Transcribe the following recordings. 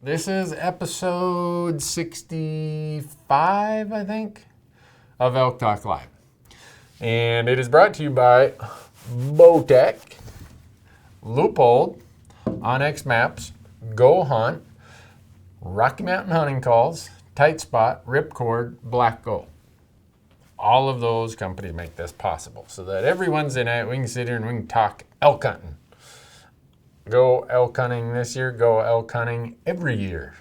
This is episode 65, I think, of Elk Talk Live. And it is brought to you by Bowtech, Loophole, Onyx Maps, Go Hunt, Rocky Mountain Hunting Calls, Tight Spot, Ripcord, Black Gold. All of those companies make this possible so that every Wednesday night we can sit here and we can talk elk hunting. Go elk hunting this year, go elk hunting every year.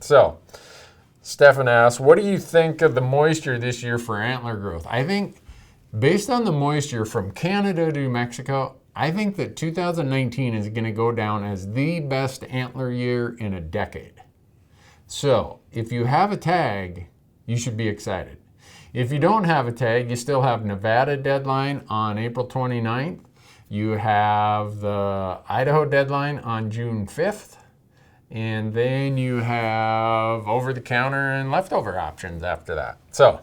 So, Stefan asks, what do you think of the moisture this year for antler growth? I think, based on the moisture from Canada to Mexico, I think that 2019 is going to go down as the best antler year in a decade. So, if you have a tag, you should be excited. If you don't have a tag, you still have Nevada deadline on April 29th. You have the Idaho deadline on June 5th. And then you have over-the-counter and leftover options after that. So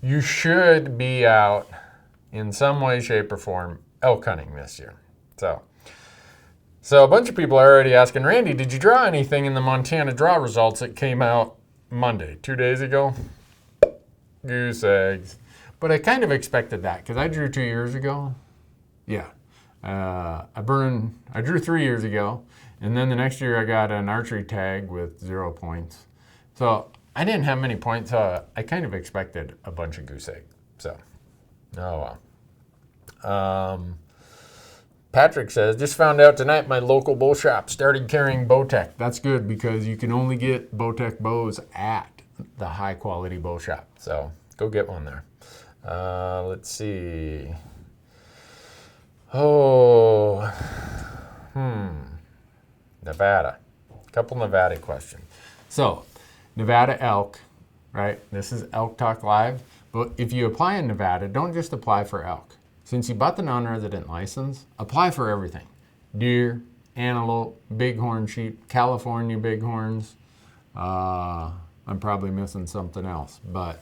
you should be out in some way, shape, or form elk hunting this year. So a bunch of people are already asking, Randy, did you draw anything in the Montana draw results that came out Monday, 2 days ago? Goose eggs. But I kind of expected that because I drew 2 years ago. Yeah. I drew 3 years ago, and then the next year I got an archery tag with 0 points. So I didn't have many points, so I kind of expected a bunch of goose egg. So, oh well. Patrick says, just found out tonight my local bow shop started carrying Bowtech. That's good because you can only get Bowtech bows at the high quality bow shop. So go get one there. Let's see. Nevada. A couple Nevada questions. So, Nevada elk, right? This is Elk Talk Live. But if you apply in Nevada, don't just apply for elk. Since you bought the non-resident license, apply for everything. Deer, antelope, bighorn sheep, California bighorns. I'm probably missing something else. But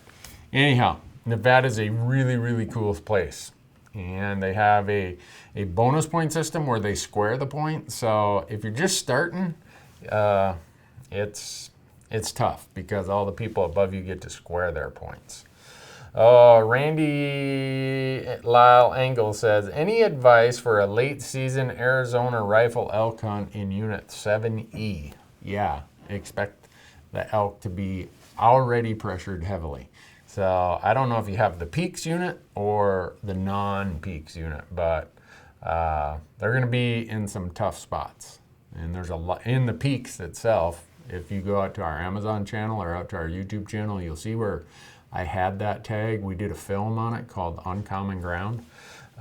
anyhow, Nevada's a really, really cool place. And they have a bonus point system where they square the point. So if you're just starting, it's tough because all the people above you get to square their points. Randy Lyle Engel says, any advice for a late season Arizona rifle elk hunt in Unit 7E? Yeah, expect the elk to be already pressured heavily. So I don't know if you have the Peaks unit or the non-Peaks unit, but they're going to be in some tough spots. And there's a lot in the Peaks itself. If you go out to our Amazon channel or out to our YouTube channel, you'll see where I had that tag. We did a film on it called Uncommon Ground.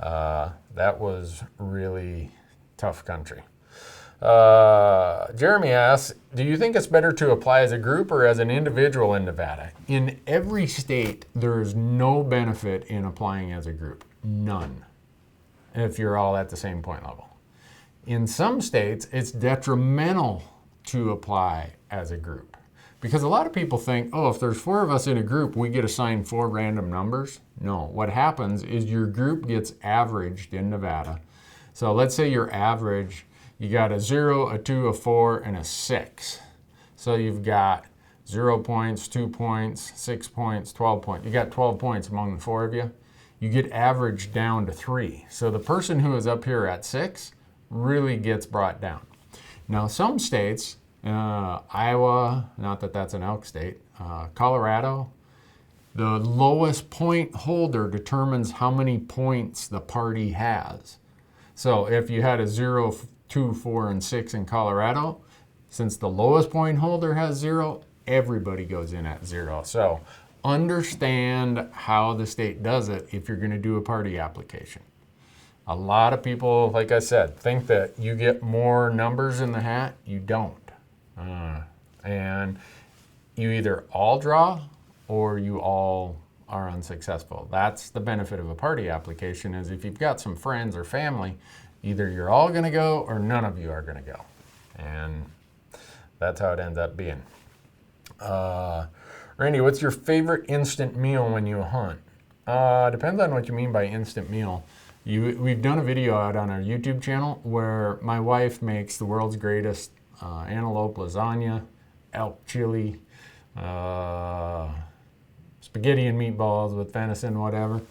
That was really tough country. Jeremy asks, do you think it's better to apply as a group or as an individual in Nevada? In every state, there is no benefit in applying as a group. None. If you're all at the same point level. In some states, it's detrimental to apply as a group. Because a lot of people think, oh, if there's 4 of us in a group, we get assigned 4 random numbers. No, what happens is your group gets averaged in Nevada. So let's say your average, you got a 0, a 2, a 4, and a 6. So you've got 0 points, 2 points, 6 points, 12 points. You got 12 points among the 4 of you. You get averaged down to 3. So the person who is up here at 6 really gets brought down. Now some states, Iowa, not that that's an elk state, Colorado, the lowest point holder determines how many points the party has. So if you had a 0, 2, 4, and 6 in Colorado, since the lowest point holder has 0, everybody goes in at 0. So understand how the state does it if you're going to do a party application. A lot of people, like I said, think that you get more numbers in the hat. You don't. And you either all draw or you all are unsuccessful. That's the benefit of a party application, is if you've got some friends or family, either you're all going to go or none of you are going to go. And that's how it ends up being. Randy, what's your favorite instant meal when you hunt? Depends on what you mean by instant meal. We've done a video out on our YouTube channel where my wife makes the world's greatest antelope lasagna, elk chili, spaghetti and meatballs with venison, whatever.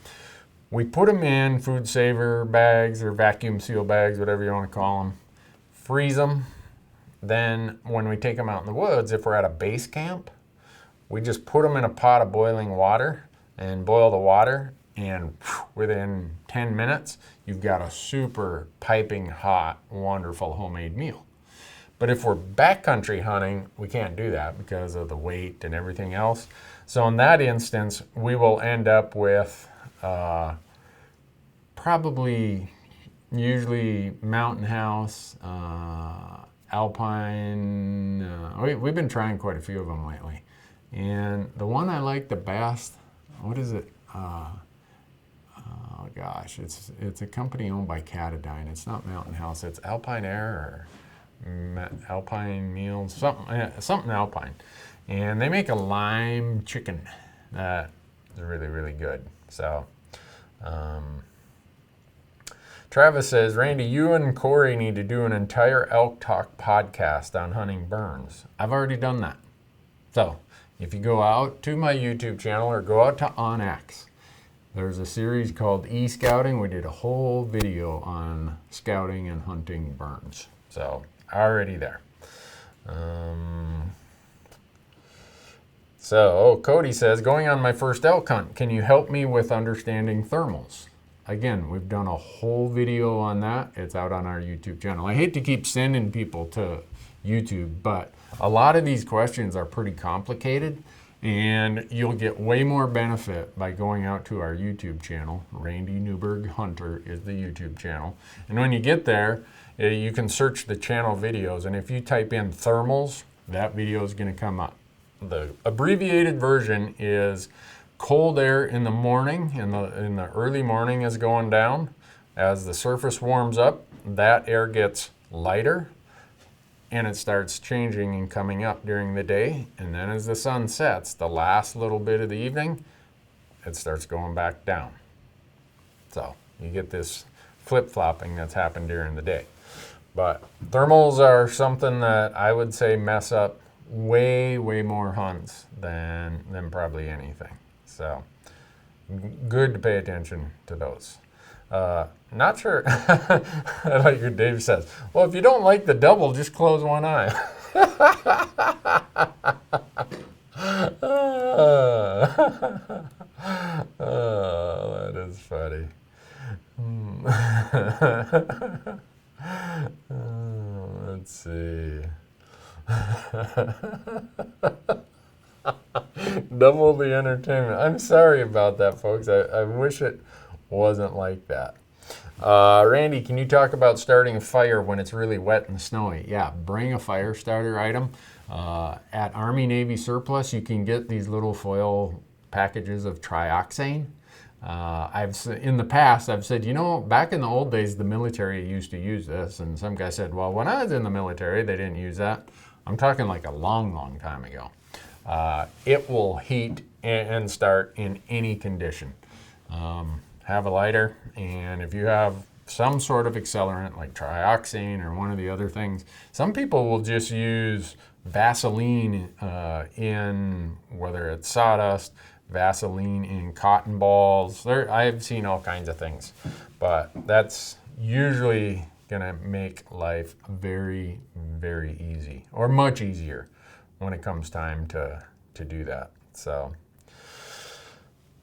We put them in food saver bags or vacuum seal bags, whatever you want to call them. Freeze them. Then when we take them out in the woods, if we're at a base camp, we just put them in a pot of boiling water and boil the water, and within 10 minutes, you've got a super piping hot, wonderful homemade meal. But if we're backcountry hunting, we can't do that because of the weight and everything else. So in that instance, we will end up with probably usually Mountain House, Alpine. We've been trying quite a few of them lately. And the one I like the best, what is it? Oh gosh, it's a company owned by Catadine. It's not Mountain House. It's Alpine Air or Alpine Meals, something Alpine. And they make a lime chicken that is really, really good. So, Travis says, Randy, you and Corey need to do an entire Elk Talk podcast on hunting burns. I've already done that. So, if you go out to my YouTube channel or go out to OnX, there's a series called E-Scouting. We did a whole video on scouting and hunting burns. So, already there. Cody says, going on my first elk hunt, can you help me with understanding thermals? Again, we've done a whole video on that. It's out on our YouTube channel. I hate to keep sending people to YouTube, but a lot of these questions are pretty complicated, and you'll get way more benefit by going out to our YouTube channel. Randy Newberg Hunter is the YouTube channel. And when you get there, you can search the channel videos, and if you type in thermals, that video is going to come up. The abbreviated version is cold air in the morning, in the early morning is going down. As the surface warms up, that air gets lighter, and it starts changing and coming up during the day. And then as the sun sets, the last little bit of the evening, it starts going back down. So you get this flip-flopping that's happened during the day. But thermals are something that I would say mess up way, way more hunts than probably anything. So good to pay attention to those. Not sure. I like your Dave says, well, if you don't like the double, just close one eye. Oh, that is funny. Let's see. Double the entertainment. I'm sorry about that, folks. I wish it wasn't like that. Randy, can you talk about starting a fire when it's really wet and snowy? Yeah, bring a fire starter item. At Army Navy Surplus, you can get these little foil packages of trioxane. In the past, I've said, back in the old days, the military used to use this. And some guy said, well, when I was in the military, they didn't use that. I'm talking like a long, long time ago. It will heat and start in any condition. Have a lighter, and if you have some sort of accelerant like trioxane or one of the other things, some people will just use Vaseline in, whether it's sawdust, Vaseline in cotton balls. I've seen all kinds of things, but that's usually gonna make life very, very easy, or much easier when it comes time to do that. So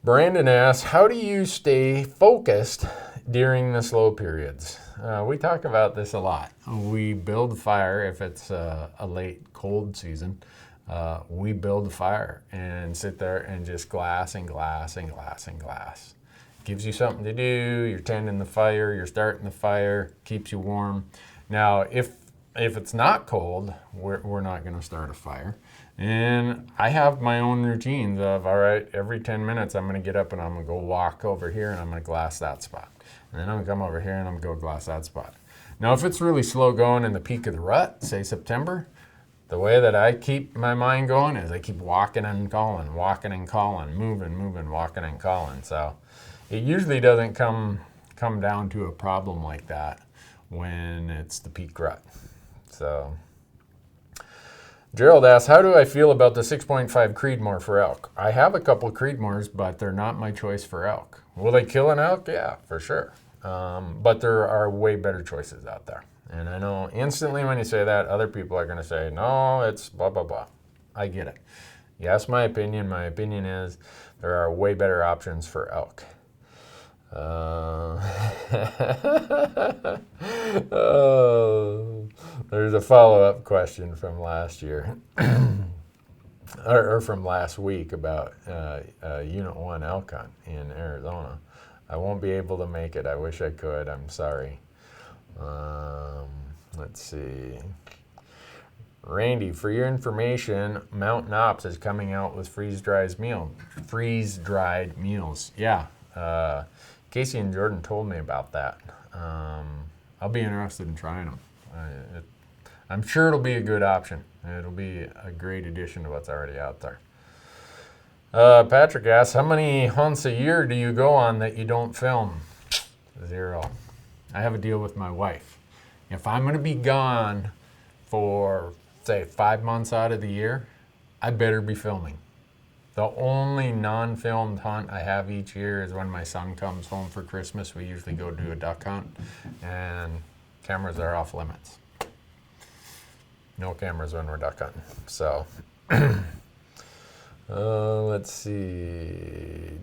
Brandon asks, how do you stay focused during the slow periods? We talk about this a lot. We build fire if it's a late cold season. We build a fire and sit there and just glass and glass and glass and glass. Gives you something to do. You're tending the fire. You're starting the fire. Keeps you warm. Now, if it's not cold, we're not going to start a fire. And I have my own routines of, all right, every 10 minutes I'm going to get up and I'm going to go walk over here and I'm going to glass that spot. And then I'm going to come over here and I'm going to go glass that spot. Now, if it's really slow going in the peak of the rut, say September, the way that I keep my mind going is I keep walking and calling, moving, walking and calling. So it usually doesn't come down to a problem like that when it's the peak rut. So Gerald asks, how do I feel about the 6.5 Creedmoor for elk? I have a couple Creedmoors, but they're not my choice for elk. Will they kill an elk? Yeah, for sure. But there are way better choices out there. And I know instantly when you say that, other people are going to say, no, it's blah, blah, blah. I get it. Yes, my opinion. My opinion is there are way better options for elk. There's a follow-up question from last year, or from last week about Unit 1 elk hunt in Arizona. I won't be able to make it. I wish I could. I'm sorry. Let's see. Randy, for your information, Mountain Ops is coming out with freeze-dried meals. Yeah. Casey and Jordan told me about that. I'll be interested in trying them. I'm sure it'll be a good option. It'll be a great addition to what's already out there. Patrick asks, how many hunts a year do you go on that you don't film? 0. I have a deal with my wife. If I'm going to be gone for, say, 5 months out of the year, I better be filming. The only non-filmed hunt I have each year is when my son comes home for Christmas. We usually go do a duck hunt, and cameras are off limits. No cameras when we're duck hunting. So, let's see.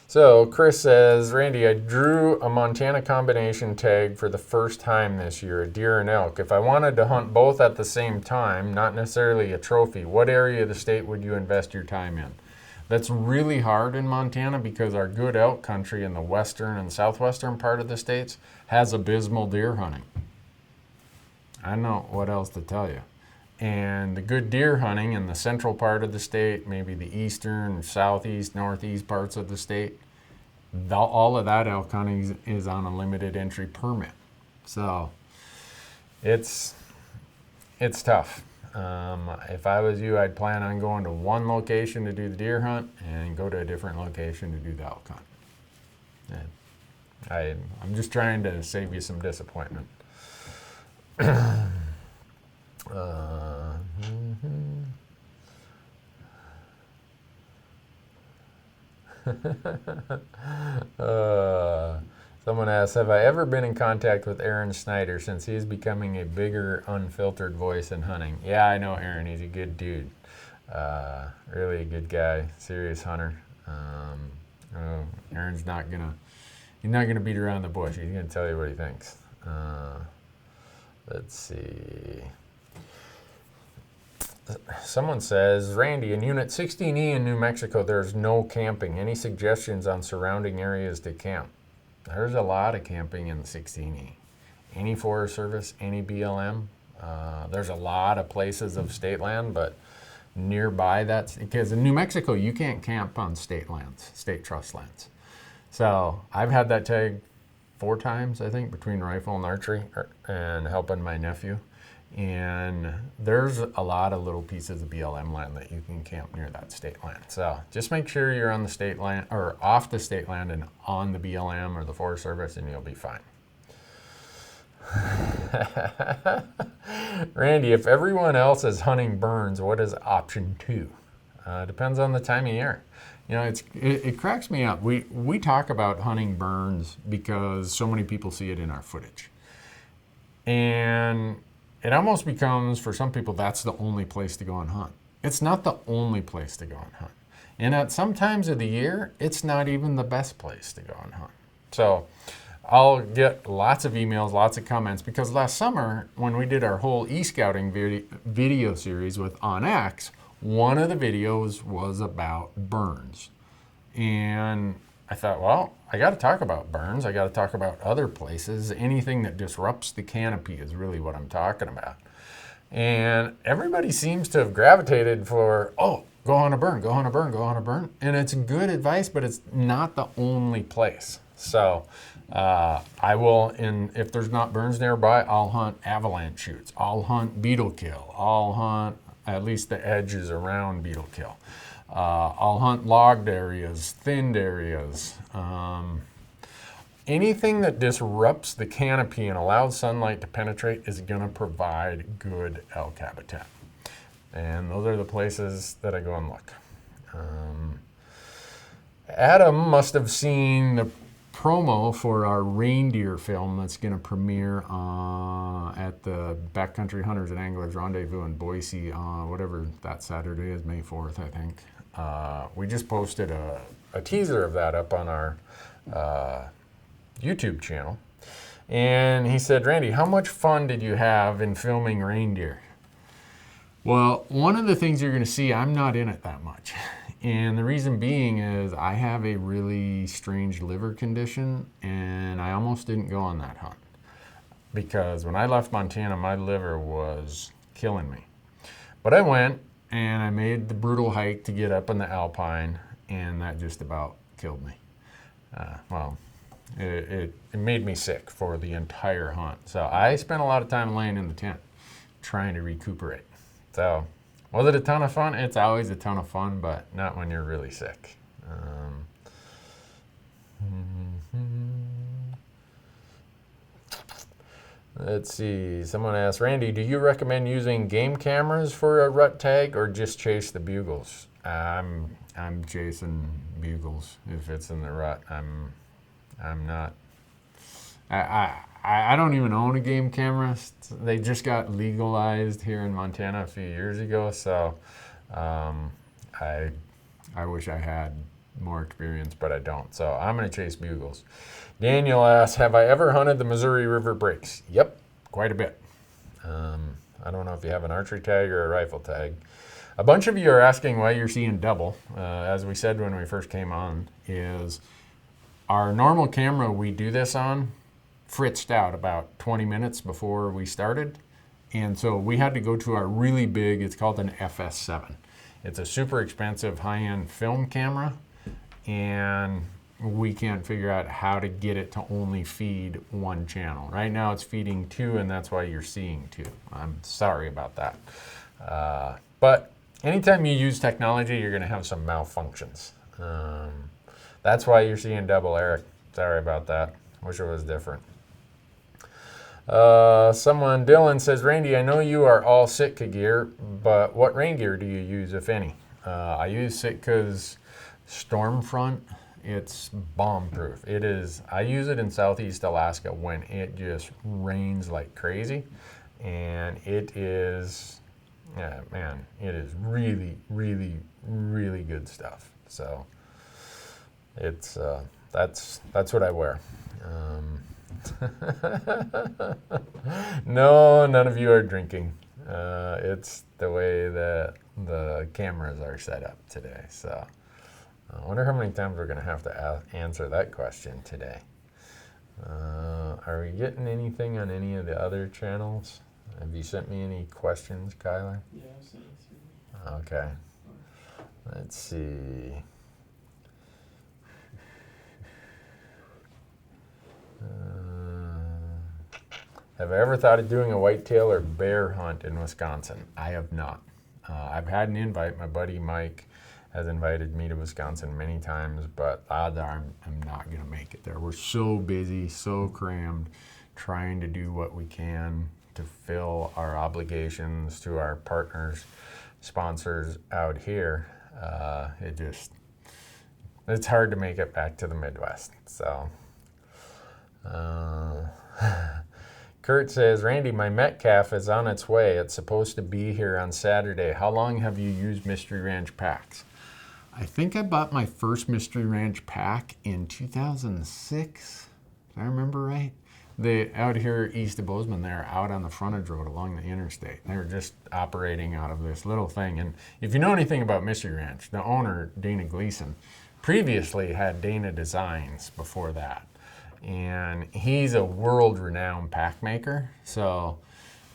So Chris says, Randy, I drew a Montana combination tag for the first time this year, a deer and elk. If I wanted to hunt both at the same time, not necessarily a trophy, what area of the state would you invest your time in? That's really hard in Montana because our good elk country in the western and southwestern part of the states has abysmal deer hunting. I don't know what else to tell you. And the good deer hunting in the central part of the state, maybe the eastern, southeast, northeast parts of the state, all of that elk hunting is on a limited entry permit. So it's tough. If I was you, I'd plan on going to one location to do the deer hunt and go to a different location to do the elk hunt. And I'm just trying to save you some disappointment. Someone asks, have I ever been in contact with Aaron Snyder since he's becoming a bigger, unfiltered voice in hunting? Yeah, I know Aaron. He's a good dude. Really a good guy, serious hunter. Aaron's not gonna beat around the bush. He's gonna tell you what he thinks. Let's see. Someone says, Randy, in Unit 16E in New Mexico, there's no camping. Any suggestions on surrounding areas to camp? There's a lot of camping in 16E. Any Forest Service, any BLM. There's a lot of places of state land, but nearby that's, because in New Mexico, you can't camp on state lands, state trust lands. So I've had that tag 4 times, I think, between rifle and archery and helping my nephew. And there's a lot of little pieces of BLM land that you can camp near that state land. So just make sure you're on the state land or off the state land and on the BLM or the Forest Service, and you'll be fine. Randy, if everyone else is hunting burns, what is option 2? Depends on the time of year. You know, it cracks me up. We talk about hunting burns because so many people see it in our footage. And it almost becomes, for some people, that's the only place to go and hunt. It's not the only place to go and hunt. And at some times of the year, it's not even the best place to go and hunt. So I'll get lots of emails, lots of comments, because last summer, when we did our whole e-scouting video series with OnX, one of the videos was about burns. And I thought, well, I got to talk about burns. I got to talk about other places. Anything that disrupts the canopy is really what I'm talking about. And everybody seems to have gravitated for, oh, go on a burn, go on a burn, go on a burn. And it's good advice, but it's not the only place. So I will, if there's not burns nearby, I'll hunt avalanche shoots. I'll hunt beetle kill. I'll hunt at least the edges around beetle kill. I'll hunt logged areas, thinned areas. anything that disrupts the canopy and allows sunlight to penetrate is going to provide good elk habitat. And those are the places that I go and look. Adam must have seen the promo for our reindeer film that's going to premiere at the Backcountry Hunters and Anglers Rendezvous in Boise, whatever that Saturday is, May 4th, I think. We just posted a teaser of that up on our YouTube channel. And he said, Randy, how much fun did you have in filming reindeer? Well, one of the things you're going to see, I'm not in it that much. And the reason being is I have a really strange liver condition, and I almost didn't go on that hunt. Because when I left Montana, my liver was killing me. But I went, and I made the brutal hike to get up in the Alpine, and that just about killed me. It made me sick for the entire hunt. So I spent a lot of time laying in the tent trying to recuperate. So was it a ton of fun? It's always a ton of fun, but not when you're really sick. Let's see. Someone asked, Randy, do you recommend using game cameras for a rut tag or just chase the bugles? I'm chasing bugles if it's in the rut. I'm not. I don't even own a game camera. They just got legalized here in Montana a few years ago, so I wish I had more experience, but I don't. So I'm going to chase bugles. Daniel asks, have I ever hunted the Missouri River breaks? Yep, quite a bit. I don't know if you have an archery tag or a rifle tag. A bunch of you are asking why you're seeing double. As we said when we first came on, is our normal camera we do this on fritzed out about 20 minutes before we started. And so we had to go to our really big, it's called an FS7. It's a super expensive high-end film camera, and we can't figure out how to get it to only feed one channel. Right now it's feeding two, and that's why you're seeing two. I'm sorry about that. But anytime you use technology, you're gonna have some malfunctions. That's why you're seeing double, Eric. Sorry about that. Wish it was different. Dylan says, Randy, I know you are all Sitka gear, but what rain gear do you use, if any? I use Sitka's Stormfront. It's bomb-proof. It is. I use it in Southeast Alaska when it just rains like crazy, and it is, yeah, man, it is really, really, really good stuff. So it's that's what I wear. No, none of you are drinking. It's the way that the cameras are set up today. So I wonder how many times we're going to have to answer that question today. Are we getting anything on any of the other channels? Have you sent me any questions, Kyler? Yeah, I've sent it through. Okay. Let's see. Have I ever thought of doing a whitetail or bear hunt in Wisconsin? I have not. I've had an invite. My buddy Mike has invited me to Wisconsin many times, but odds are I'm not going to make it there. We're so busy, so crammed, trying to do what we can to fill our obligations to our partners, sponsors out here. It's hard to make it back to the Midwest. So, Kurt says, Randy, my Metcalf is on its way. It's supposed to be here on Saturday. How long have you used Mystery Ranch packs? I think I bought my first Mystery Ranch pack in 2006, if I remember right. They out here east of Bozeman, they're out on the frontage road along the interstate. They were just operating out of this little thing. And if you know anything about Mystery Ranch, the owner, Dana Gleason, previously had Dana Designs before that. And he's a world-renowned pack maker. So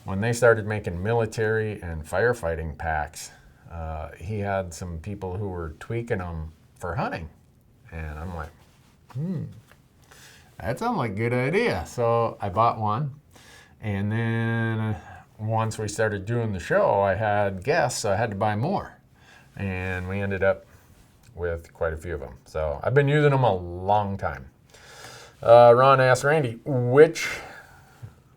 when they started making military and firefighting packs, he had some people who were tweaking them for hunting. And I'm like, that sounds like a good idea. So I bought one. And then once we started doing the show, I had guests, so I had to buy more. And we ended up with quite a few of them. So I've been using them a long time. Ron asked Randy, which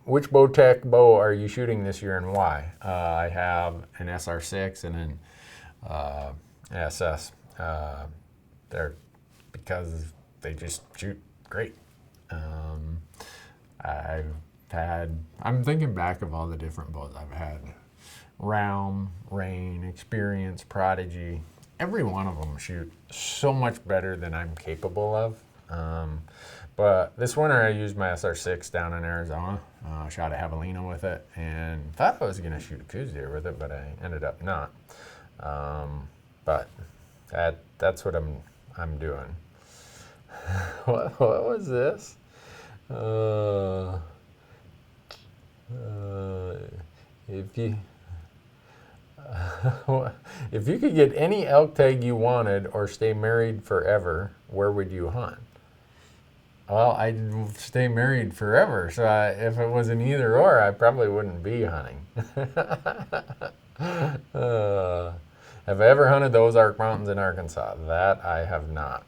Bowtech bow are you shooting this year and why? I have an SR6 and an SS. They're because they just shoot great. I'm thinking back of all the different bows I've had. Realm, Rain, Experience, Prodigy. Every one of them shoot so much better than I'm capable of. But this winter I used my SR6 down in Arizona. Shot a javelina with it and thought I was going to shoot a coos deer with it, but I ended up not. But that's what I'm doing. What was this? If you could get any elk tag you wanted or stay married forever, where would you hunt? Well, I'd stay married forever, so if it was an either or, I probably wouldn't be hunting. Have I ever hunted the Ozark Mountains in Arkansas? That I have not.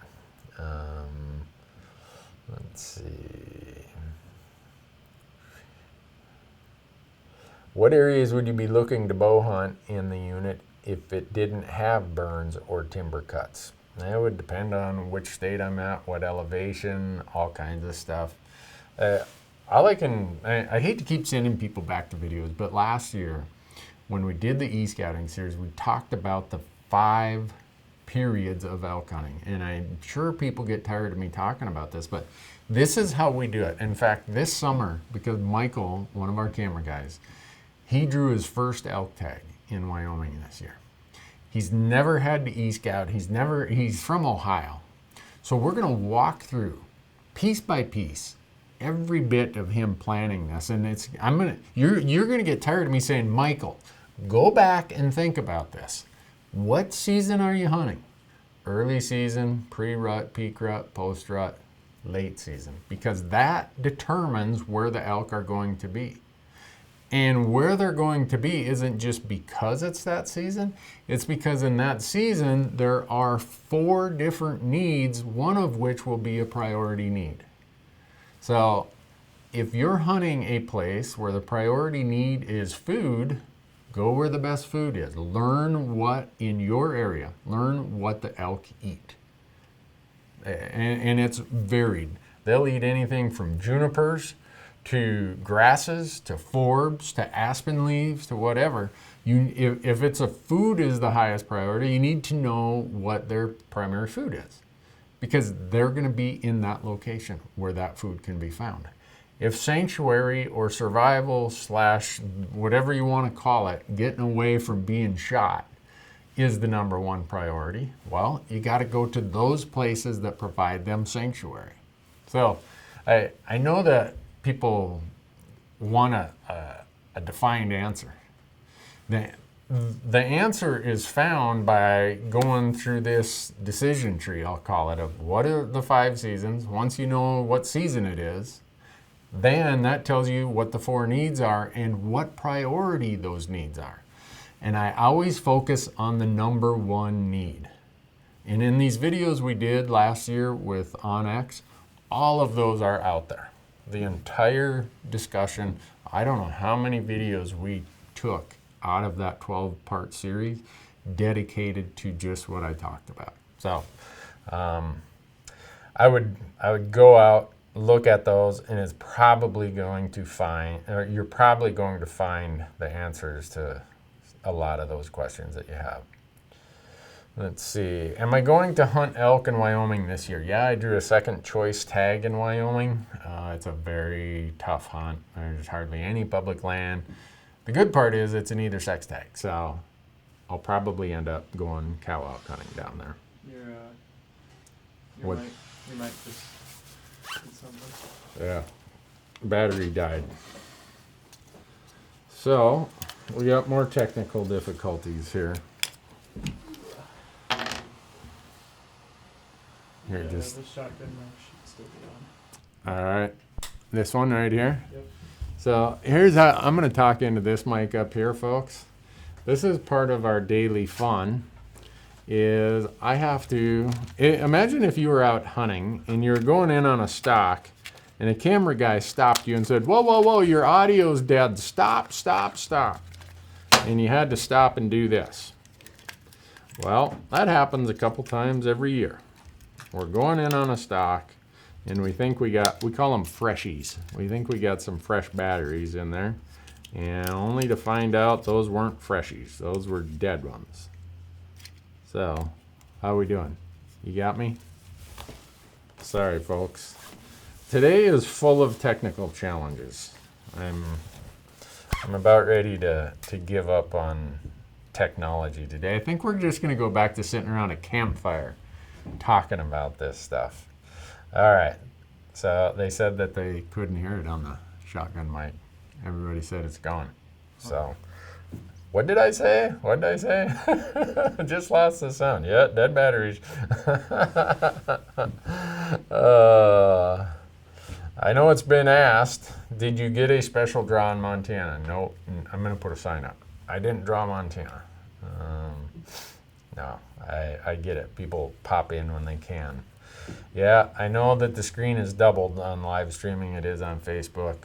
Let's see. What areas would you be looking to bow hunt in the unit if it didn't have burns or timber cuts? That would depend on which state I'm at, what elevation, all kinds of stuff. I hate to keep sending people back to videos, but last year when we did the e-scouting series, we talked about the 5 periods of elk hunting. And I'm sure people get tired of me talking about this, but this is how we do it. In fact, this summer, because Michael, one of our camera guys, he drew his first elk tag in Wyoming this year. He's never had to e-scout. He's from Ohio. So we're gonna walk through piece by piece every bit of him planning this. And you're gonna get tired of me saying, Michael, go back and think about this. What season are you hunting? Early season, pre-rut, peak rut, post-rut, late season, because that determines where the elk are going to be. And where they're going to be isn't just because it's that season, it's because in that season there are 4 different needs, one of which will be a priority need. So if you're hunting a place where the priority need is food, go where the best food is. Learn what in your area, learn what the elk eat. And it's varied. They'll eat anything from junipers to grasses, to forbs, to aspen leaves, to whatever. If it's a food is the highest priority, you need to know what their primary food is, because they're going to be in that location where that food can be found. If sanctuary or survival / whatever you want to call it, getting away from being shot is the #1 priority, well, you got to go to those places that provide them sanctuary. So I know that people want a defined answer. The answer is found by going through this decision tree, I'll call it, of what are the 5 seasons. Once you know what season it is, then that tells you what the 4 needs are and what priority those needs are. And I always focus on the #1 need. And in these videos we did last year with Onyx, all of those are out there. The entire discussion, I don't know how many videos we took out of that 12-part series dedicated to just what I talked about. So I would go out, look at those, and it's probably going to find, or you're probably going to find the answers to a lot of those questions that you have. Let's see. Am I going to hunt elk in Wyoming this year? Yeah, I drew a second choice tag in Wyoming. It's a very tough hunt. There's hardly any public land. The good part is it's an either sex tag, so I'll probably end up going cow elk hunting down there. Your mic just did something. Yeah, battery died. So we got more technical difficulties here. Here, Yeah, just the shotgun mic should still be on. all right. This one right here. Yep. So here's how I'm going to talk into this mic up here, folks. This is part of our daily fun. Is I have to imagine if you were out hunting and you're going in on a stock and a camera guy stopped you and said, whoa, whoa, whoa, your audio's dead. Stop, stop, stop. And you had to stop and do this. Well, that happens a couple times every year. We're going in on a stock, and we think we call them freshies. We think we got some fresh batteries in there, and only to find out those weren't freshies. Those were dead ones. So, how we doing? You got me? Sorry, folks. Today is full of technical challenges. I'm about ready to give up on technology today. I think we're just going to go back to sitting around a campfire talking about this stuff. All right. So they said that they couldn't hear it on the shotgun mic. Everybody said it's gone. So what did I say? What did I say? Just lost the sound. Yeah, dead batteries. I know it's been asked, did you get a special draw in Montana? No, I'm going to put a sign up. I didn't draw Montana. No, I get it. People pop in when they can. Yeah, I know that the screen is doubled on live streaming. It is on Facebook.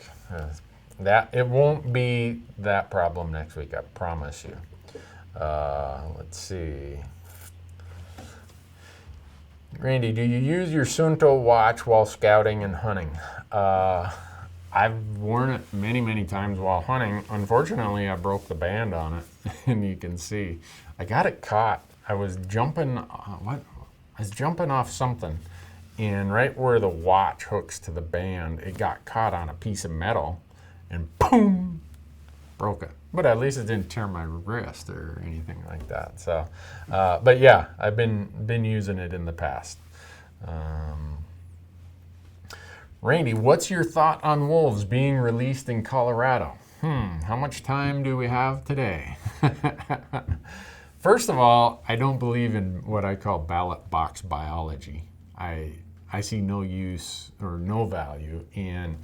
It won't be that problem next week, I promise you. Let's see. Randy, do you use your Sunto watch while scouting and hunting? I've worn it many, many times while hunting. Unfortunately, I broke the band on it, and you can see. I got it caught. I was jumping, I was jumping off something, and right where the watch hooks to the band, it got caught on a piece of metal, and boom, broke it. But at least it didn't tear my wrist or anything like that. So, but yeah, I've been using it in the past. Randy, what's your thought on wolves being released in Colorado? How much time do we have today? First of all, I don't believe in what I call ballot box biology. I see no use or no value in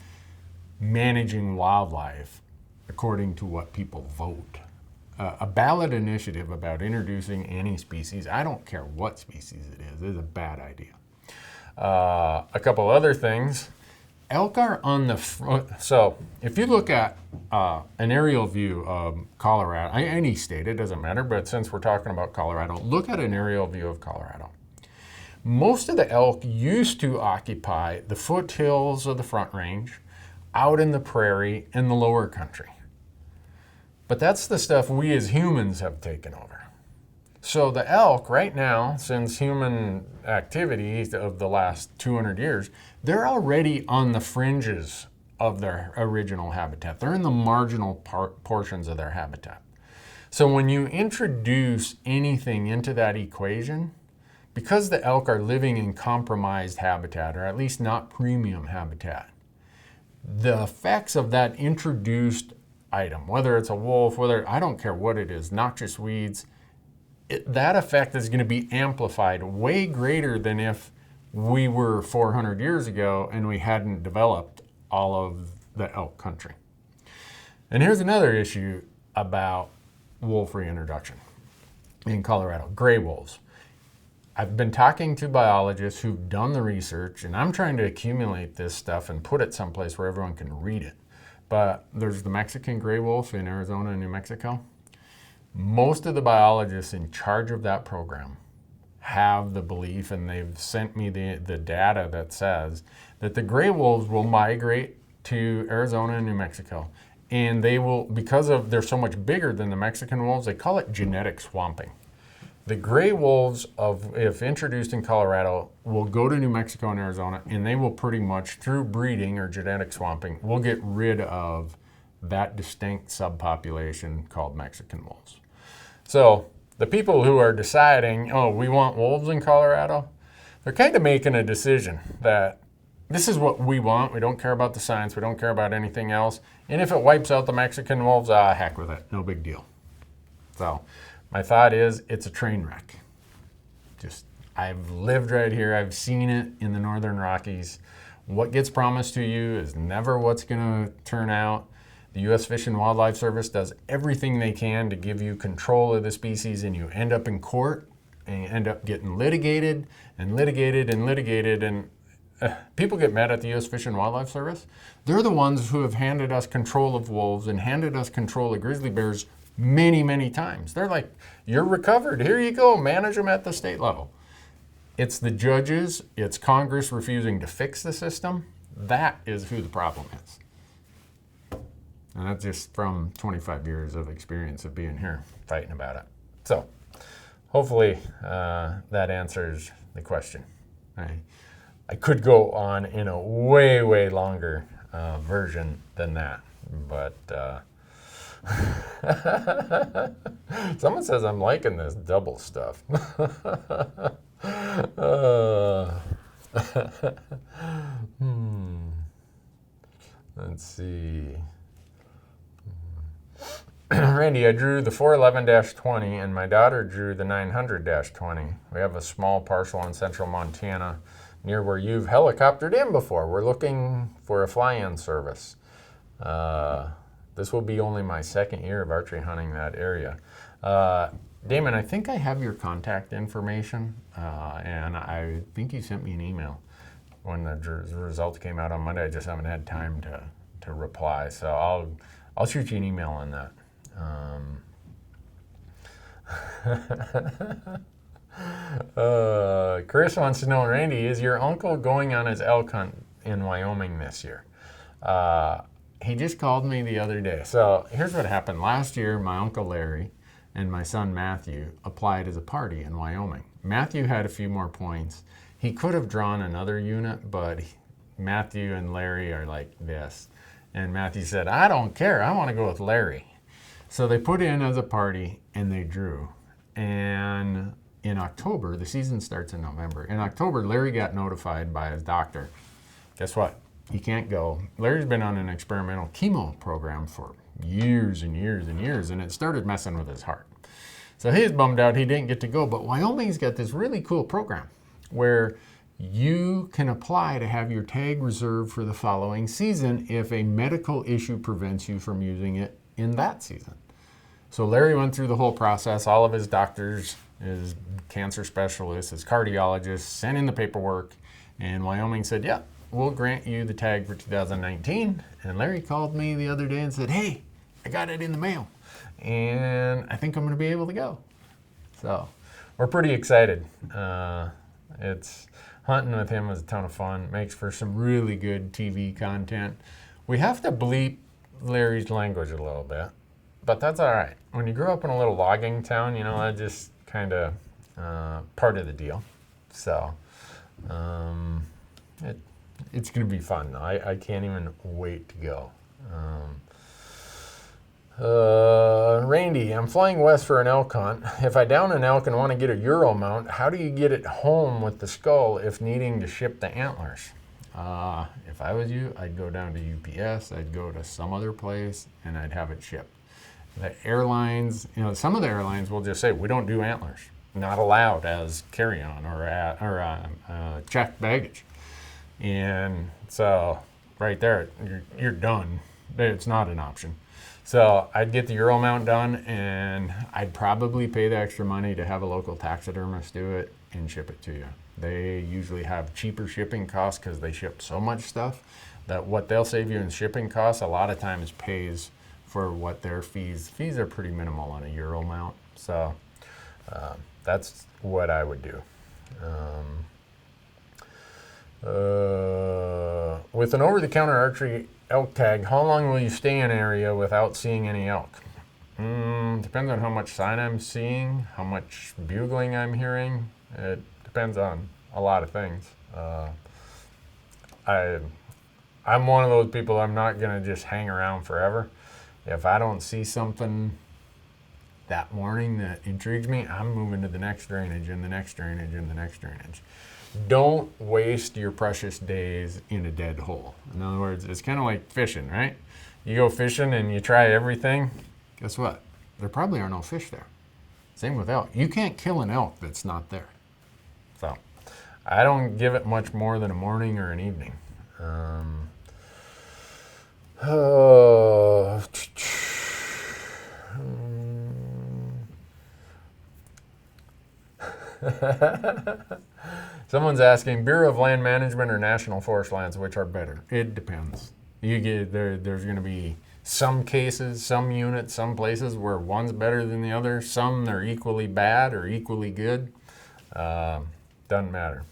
managing wildlife according to what people vote. A ballot initiative about introducing any species, I don't care what species it is a bad idea. A couple other things. Elk are on the front. So if you look at an aerial view of Colorado, any state, it doesn't matter, but since we're talking about Colorado, look at an aerial view of Colorado. Most of the elk used to occupy the foothills of the Front Range, out in the prairie, in the lower country. But that's the stuff we as humans have taken over. So the elk right now, since human activity of the last 200 years, they're already on the fringes of their original habitat. They're in the marginal portions of their habitat. So when you introduce anything into that equation, because the elk are living in compromised habitat, or at least not premium habitat, the effects of that introduced item, whether it's a wolf, I don't care what it is, noxious weeds, that effect is going to be amplified way greater than if we were 400 years ago and we hadn't developed all of the elk country. And here's another issue about wolf reintroduction in Colorado, gray wolves. I've been talking to biologists who've done the research, and I'm trying to accumulate this stuff and put it someplace where everyone can read it. But there's the Mexican gray wolf in Arizona and New Mexico. Most of the biologists in charge of that program have the belief, and they've sent me the data that says that the gray wolves will migrate to Arizona and New Mexico. And they will, because they're so much bigger than the Mexican wolves, they call it genetic swamping. The gray wolves, if introduced in Colorado, will go to New Mexico and Arizona, and they will pretty much, through breeding or genetic swamping, will get rid of that distinct subpopulation called Mexican wolves. So the people who are deciding, oh, we want wolves in Colorado, they're kind of making a decision that this is what we want. We don't care about the science. We don't care about anything else. And if it wipes out the Mexican wolves, heck with it. No big deal. So my thought is it's a train wreck. I've lived right here. I've seen it in the Northern Rockies. What gets promised to you is never what's going to turn out. The U.S. Fish and Wildlife Service does everything they can to give you control of the species, and you end up in court and you end up getting litigated and litigated and litigated. And people get mad at the U.S. Fish and Wildlife Service. They're the ones who have handed us control of wolves and handed us control of grizzly bears many, many times. They're like, you're recovered. Here you go. Manage them at the state level. It's the judges. It's Congress refusing to fix the system. That is who the problem is. And that's just from 25 years of experience of being here fighting about it. So hopefully that answers the question. I could go on in a way, way longer version than that, but someone says I'm liking this double stuff. Let's see. Randy, I drew the 411-20 and my daughter drew the 900-20. We have a small parcel in central Montana near where you've helicoptered in before. We're looking for a fly-in service. This will be only my second year of archery hunting that area. Damon, I think I have your contact information, and I think you sent me an email when the results came out on Monday. I just haven't had time to reply, so I'll shoot you an email on that. Chris wants to know, Randy, is your uncle going on his elk hunt in Wyoming this year? He just called me the other day. So here's what happened. Last year, my uncle Larry and my son Matthew applied as a party in Wyoming. Matthew had a few more points. He could have drawn another unit, but Matthew and Larry are like this. And Matthew said, I don't care. I want to go with Larry. So they put in as a party and they drew. And in October, the season starts in November. In October, Larry got notified by his doctor. Guess what? He can't go. Larry's been on an experimental chemo program for years and years and years, and it started messing with his heart. So he was bummed out he didn't get to go. But Wyoming's got this really cool program where you can apply to have your tag reserved for the following season if a medical issue prevents you from using it in that season. So Larry went through the whole process. All of his doctors, his cancer specialists, his cardiologists sent in the paperwork, and Wyoming said, yeah, we'll grant you the tag for 2019. And Larry called me the other day and said, hey, I got it in the mail, and I think I'm going to be able to go. So we're pretty excited. It's hunting with him was a ton of fun. Makes for some really good TV content. We have to bleep Larry's language a little bit, but that's all right. When you grow up in a little logging town, you know, that's just kind of part of the deal. So it's going to be fun. I can't even wait to go. Randy, I'm flying west for an elk hunt. If I down an elk and want to get a Euro mount, how do you get it home with the skull if needing to ship the antlers? If I was you, I'd go down to UPS, I'd go to some other place, and I'd have it shipped. The airlines, you know, some of the airlines will just say, we don't do antlers. Not allowed as carry-on or checked baggage. And so right there, you're done. It's not an option. So I'd get the Euro mount done, and I'd probably pay the extra money to have a local taxidermist do it and ship it to you. They usually have cheaper shipping costs because they ship so much stuff that what they'll save you in shipping costs a lot of times pays for what their fees. Fees are pretty minimal on a Euro mount. So that's what I would do. With an over-the-counter archery elk tag, how long will you stay in an area without seeing any elk? Depends on how much sign I'm seeing, how much bugling I'm hearing. It depends on a lot of things. I'm one of those people, I'm not going to just hang around forever. If I don't see something that morning that intrigues me, I'm moving to the next drainage and the next drainage and the next drainage. Don't waste your precious days in a dead hole. In other words, it's kind of like fishing, right? You go fishing and you try everything. Guess what? There probably are no fish there. Same with elk. You can't kill an elk that's not there. So I don't give it much more than a morning or an evening. Someone's asking, Bureau of Land Management or National Forest lands, which are better? It depends. You get there's going to be some cases, some units, some places where one's better than the other. Some they're equally bad or equally good. Doesn't matter.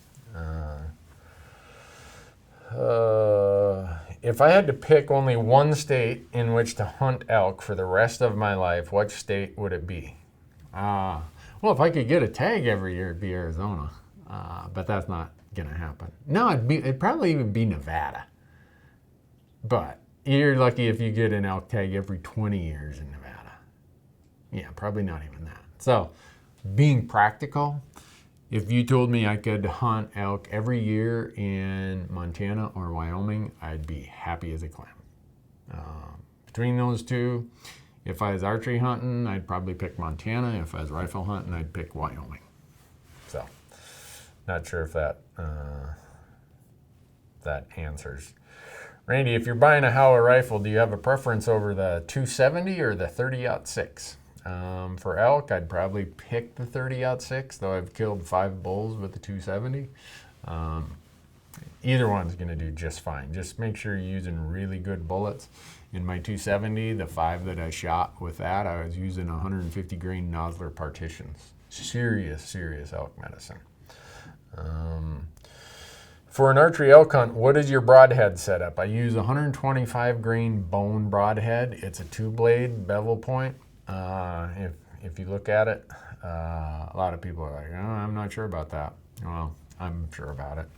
If I had to pick only one state in which to hunt elk for the rest of my life, what state would it be? Well, if I could get a tag every year, it'd be Arizona. But that's not going to happen. No, it'd probably even be Nevada. But you're lucky if you get an elk tag every 20 years in Nevada. Yeah, probably not even that. So, being practical, if you told me I could hunt elk every year in Montana or Wyoming, I'd be happy as a clam. Between those two, if I was archery hunting, I'd probably pick Montana. If I was rifle hunting, I'd pick Wyoming. So, not sure if that answers. Randy, if you're buying a Howa rifle, do you have a preference over the 270 or the 30-06? For elk, I'd probably pick the 30-06, though I've killed 5 bulls with the 270. Either one's going to do just fine. Just make sure you're using really good bullets. In my 270, the 5 that I shot with that, I was using 150 grain Nosler partitions. Serious elk medicine. For an archery elk hunt, what is your broadhead setup? I use 125 grain bone broadhead. It's a 2-blade bevel point. If you look at it, a lot of people are like, oh, I'm not sure about that. Well, I'm sure about it.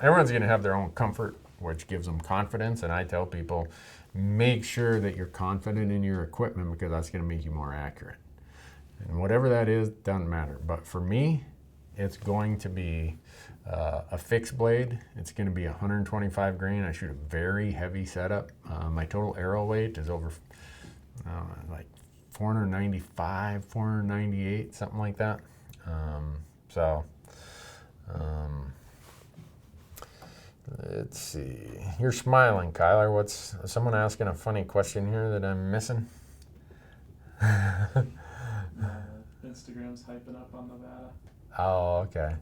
Everyone's going to have their own comfort, which gives them confidence. And I tell people, make sure that you're confident in your equipment because that's going to make you more accurate. And whatever that is, doesn't matter. But for me, it's going to be a fixed blade. It's going to be 125 grain. I shoot a very heavy setup. My total arrow weight is over like 495, 498, something like that. Let's see. You're smiling, Kyler. What's someone asking a funny question here that I'm missing? Instagram's hyping up on Nevada. Oh, okay.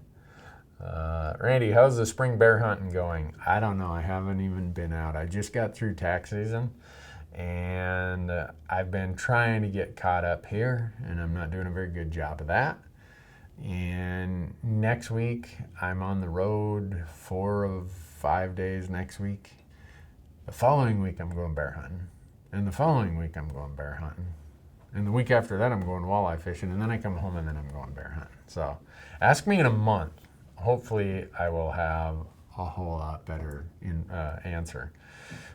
Randy, how's the spring bear hunting going? I don't know. I haven't even been out. I just got through tax season, and I've been trying to get caught up here, and I'm not doing a very good job of that. And next week, I'm on the road 4 of 5 days next week. The following week, I'm going bear hunting. And the following week, I'm going bear hunting. And the week after that, I'm going walleye fishing. And then I come home, and then I'm going bear hunting. So ask me in a month. Hopefully, I will have a whole lot better answer.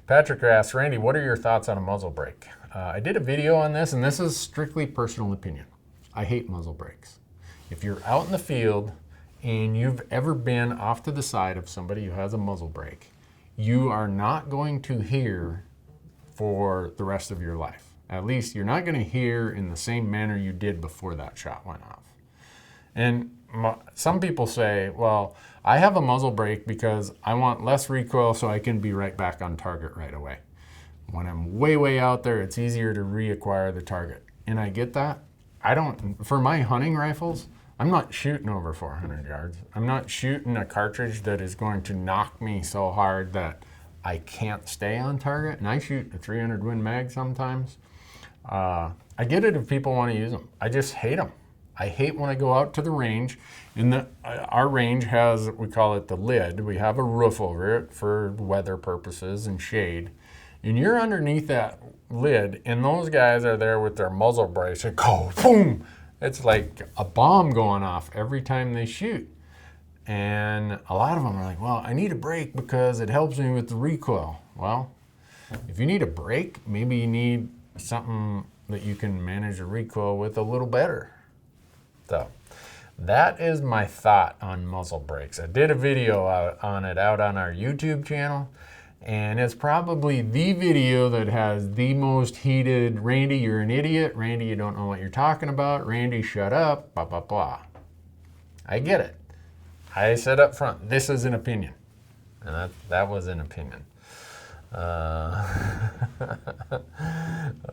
Patrick asks, Randy, what are your thoughts on a muzzle brake? I did a video on this, and this is strictly personal opinion. I hate muzzle brakes. If you're out in the field and you've ever been off to the side of somebody who has a muzzle brake, you are not going to hear for the rest of your life. At least you're not going to hear in the same manner you did before that shot went off. And some people say, well, I have a muzzle brake because I want less recoil so I can be right back on target right away. When I'm way out there, it's easier to reacquire the target. And I get that. For my hunting rifles, I'm not shooting over 400 yards. I'm not shooting a cartridge that is going to knock me so hard that I can't stay on target. And I shoot a 300 Win Mag sometimes. I get it if people want to use them. I just hate them. I hate when I go out to the range, and our range has, we call it the lid. We have a roof over it for weather purposes and shade. And you're underneath that lid, and those guys are there with their muzzle brace and go, boom! It's like a bomb going off every time they shoot. And a lot of them are like, well, I need a brake because it helps me with the recoil. Well, if you need a brake, maybe you need something that you can manage the recoil with a little better. So that is my thought on muzzle brakes. I did a video out on our YouTube channel, and it's probably the video that has the most heated, Randy, you're an idiot. Randy, you don't know what you're talking about. Randy, shut up, blah, blah, blah. I get it. I said up front, this is an opinion. And that was an opinion.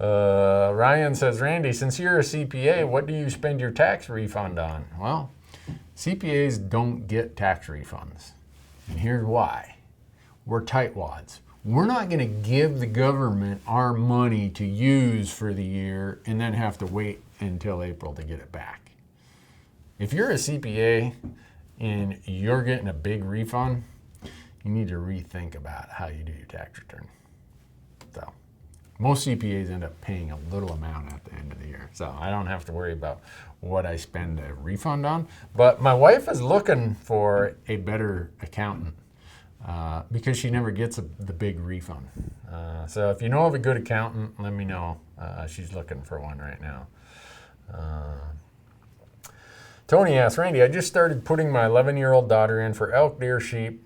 Ryan says, Randy, since you're a CPA, what do you spend your tax refund on? Well, CPAs don't get tax refunds. And here's why. We're tightwads. We're not going to give the government our money to use for the year and then have to wait until April to get it back. If you're a CPA and you're getting a big refund, you need to rethink about how you do your tax return. So most CPAs end up paying a little amount at the end of the year. So I don't have to worry about what I spend a refund on. But my wife is looking for a better accountant because she never gets the big refund. So if you know of a good accountant, let me know. She's looking for one right now. Tony asks, Randy, I just started putting my 11-year-old daughter in for elk, deer, sheep,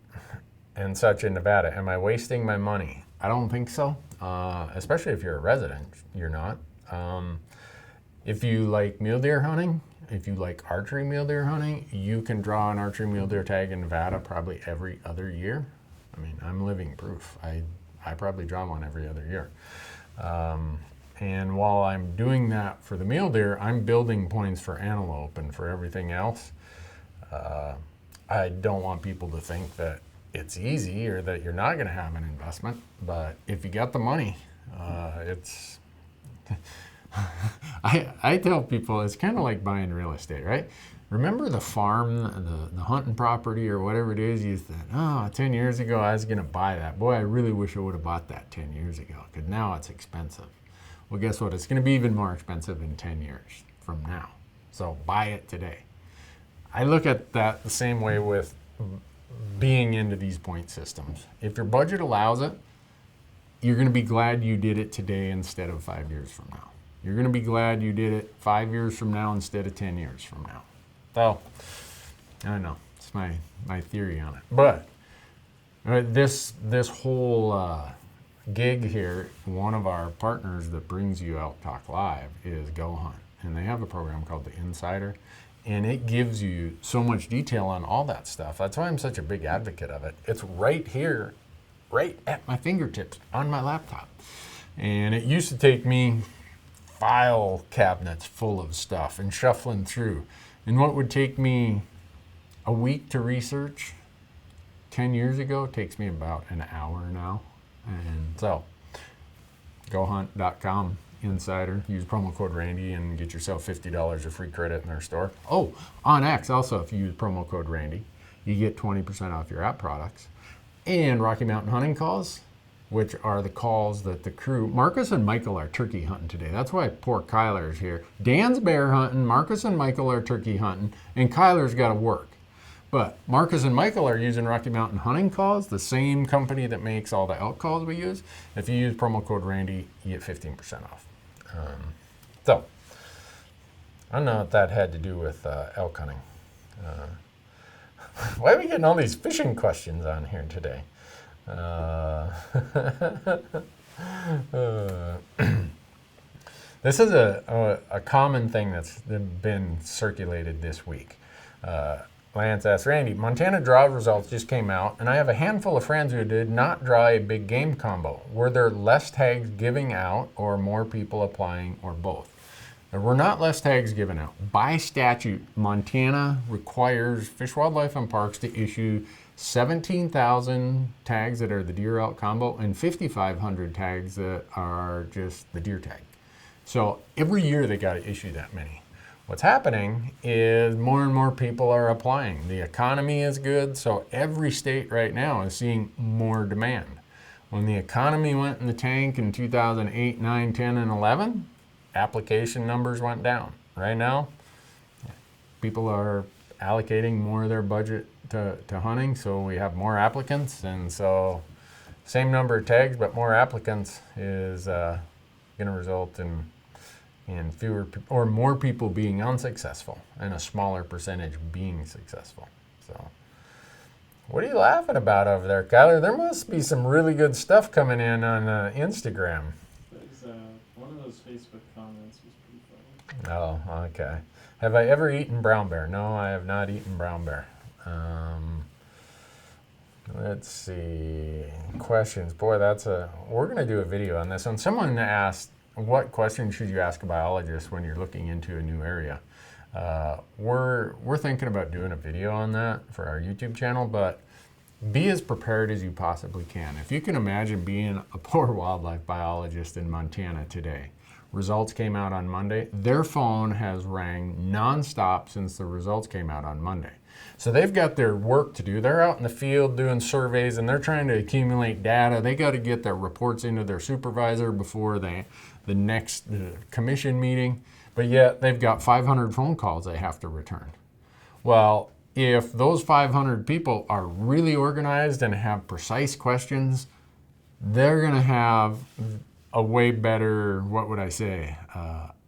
and such in Nevada. Am I wasting my money? I don't think so, especially if you're a resident. You're not. If you like mule deer hunting, if you like archery mule deer hunting, you can draw an archery mule deer tag in Nevada probably every other year. I mean, I'm living proof. I probably draw one every other year. And while I'm doing that for the mule deer, I'm building points for antelope and for everything else. I don't want people to think that it's easy or that you're not going to have an investment, but if you got the money, it's... I tell people it's kind of like buying real estate, right? Remember the farm, the hunting property or whatever it is, you thought, 10 years ago I was going to buy that. Boy, I really wish I would have bought that 10 years ago because now it's expensive. Well, guess what? It's going to be even more expensive in 10 years from now. So buy it today. I look at that the same way with being into these point systems. If your budget allows it, you're going to be glad you did it today instead of 5 years from now. You're going to be glad you did it 5 years from now instead of 10 years from now. So, I don't know. It's my theory on it. But this whole gig here, one of our partners that brings you Elk Talk Live is Go Hunt. And they have a program called The Insider. And it gives you so much detail on all that stuff. That's why I'm such a big advocate of it. It's right here, right at my fingertips on my laptop. And it used to take me file cabinets full of stuff and shuffling through. And what would take me a week to research 10 years ago takes me about an hour now. And so, gohunt.com, Insider, use promo code Randy and get yourself $50 of free credit in their store. Oh, on X also, if you use promo code Randy, you get 20% off your app products. And Rocky Mountain Hunting Calls, which are the calls that the crew, Marcus and Michael are turkey hunting today. That's why poor Kyler's here. Dan's bear hunting, Marcus and Michael are turkey hunting, and Kyler's got to work. But Marcus and Michael are using Rocky Mountain Hunting Calls, the same company that makes all the elk calls we use. If you use promo code Randy, you get 15% off. So, I don't know what that had to do with elk hunting. Why are we getting all these fishing questions on here today? This is a common thing that's been circulated this week. Lance asks, Randy, Montana draw results just came out, and I have a handful of friends who did not draw a big game combo. Were there less tags giving out or more people applying or both? There were not less tags given out. By statute, Montana requires Fish, Wildlife, and Parks to issue 17,000 tags that are the deer elk combo and 5,500 tags that are just the deer tag. So every year they got to issue that many. What's happening is more and more people are applying. The economy is good, so every state right now is seeing more demand. When the economy went in the tank in 2008, 9, 10, and 11, application numbers went down. Right now, people are allocating more of their budget to hunting, so we have more applicants, and so same number of tags, but more applicants is going to result in fewer or more people being unsuccessful and a smaller percentage being successful. So, what are you laughing about over there, Kyler? There must be some really good stuff coming in on Instagram. One of those Facebook comments was pretty funny. Oh, okay. Have I ever eaten brown bear? No, I have not eaten brown bear. Let's see. Questions. Boy, we're going to do a video on this one. Someone asked, what questions should you ask a biologist when you're looking into a new area? We're thinking about doing a video on that for our YouTube channel, but be as prepared as you possibly can. If you can imagine being a poor wildlife biologist in Montana today, results came out on Monday, their phone has rang nonstop since the results came out on Monday. So they've got their work to do. They're out in the field doing surveys and they're trying to accumulate data. They got to get their reports into their supervisor before the next commission meeting, but yet they've got 500 phone calls they have to return. Well, if those 500 people are really organized and have precise questions, they're going to have a way better, what would I say,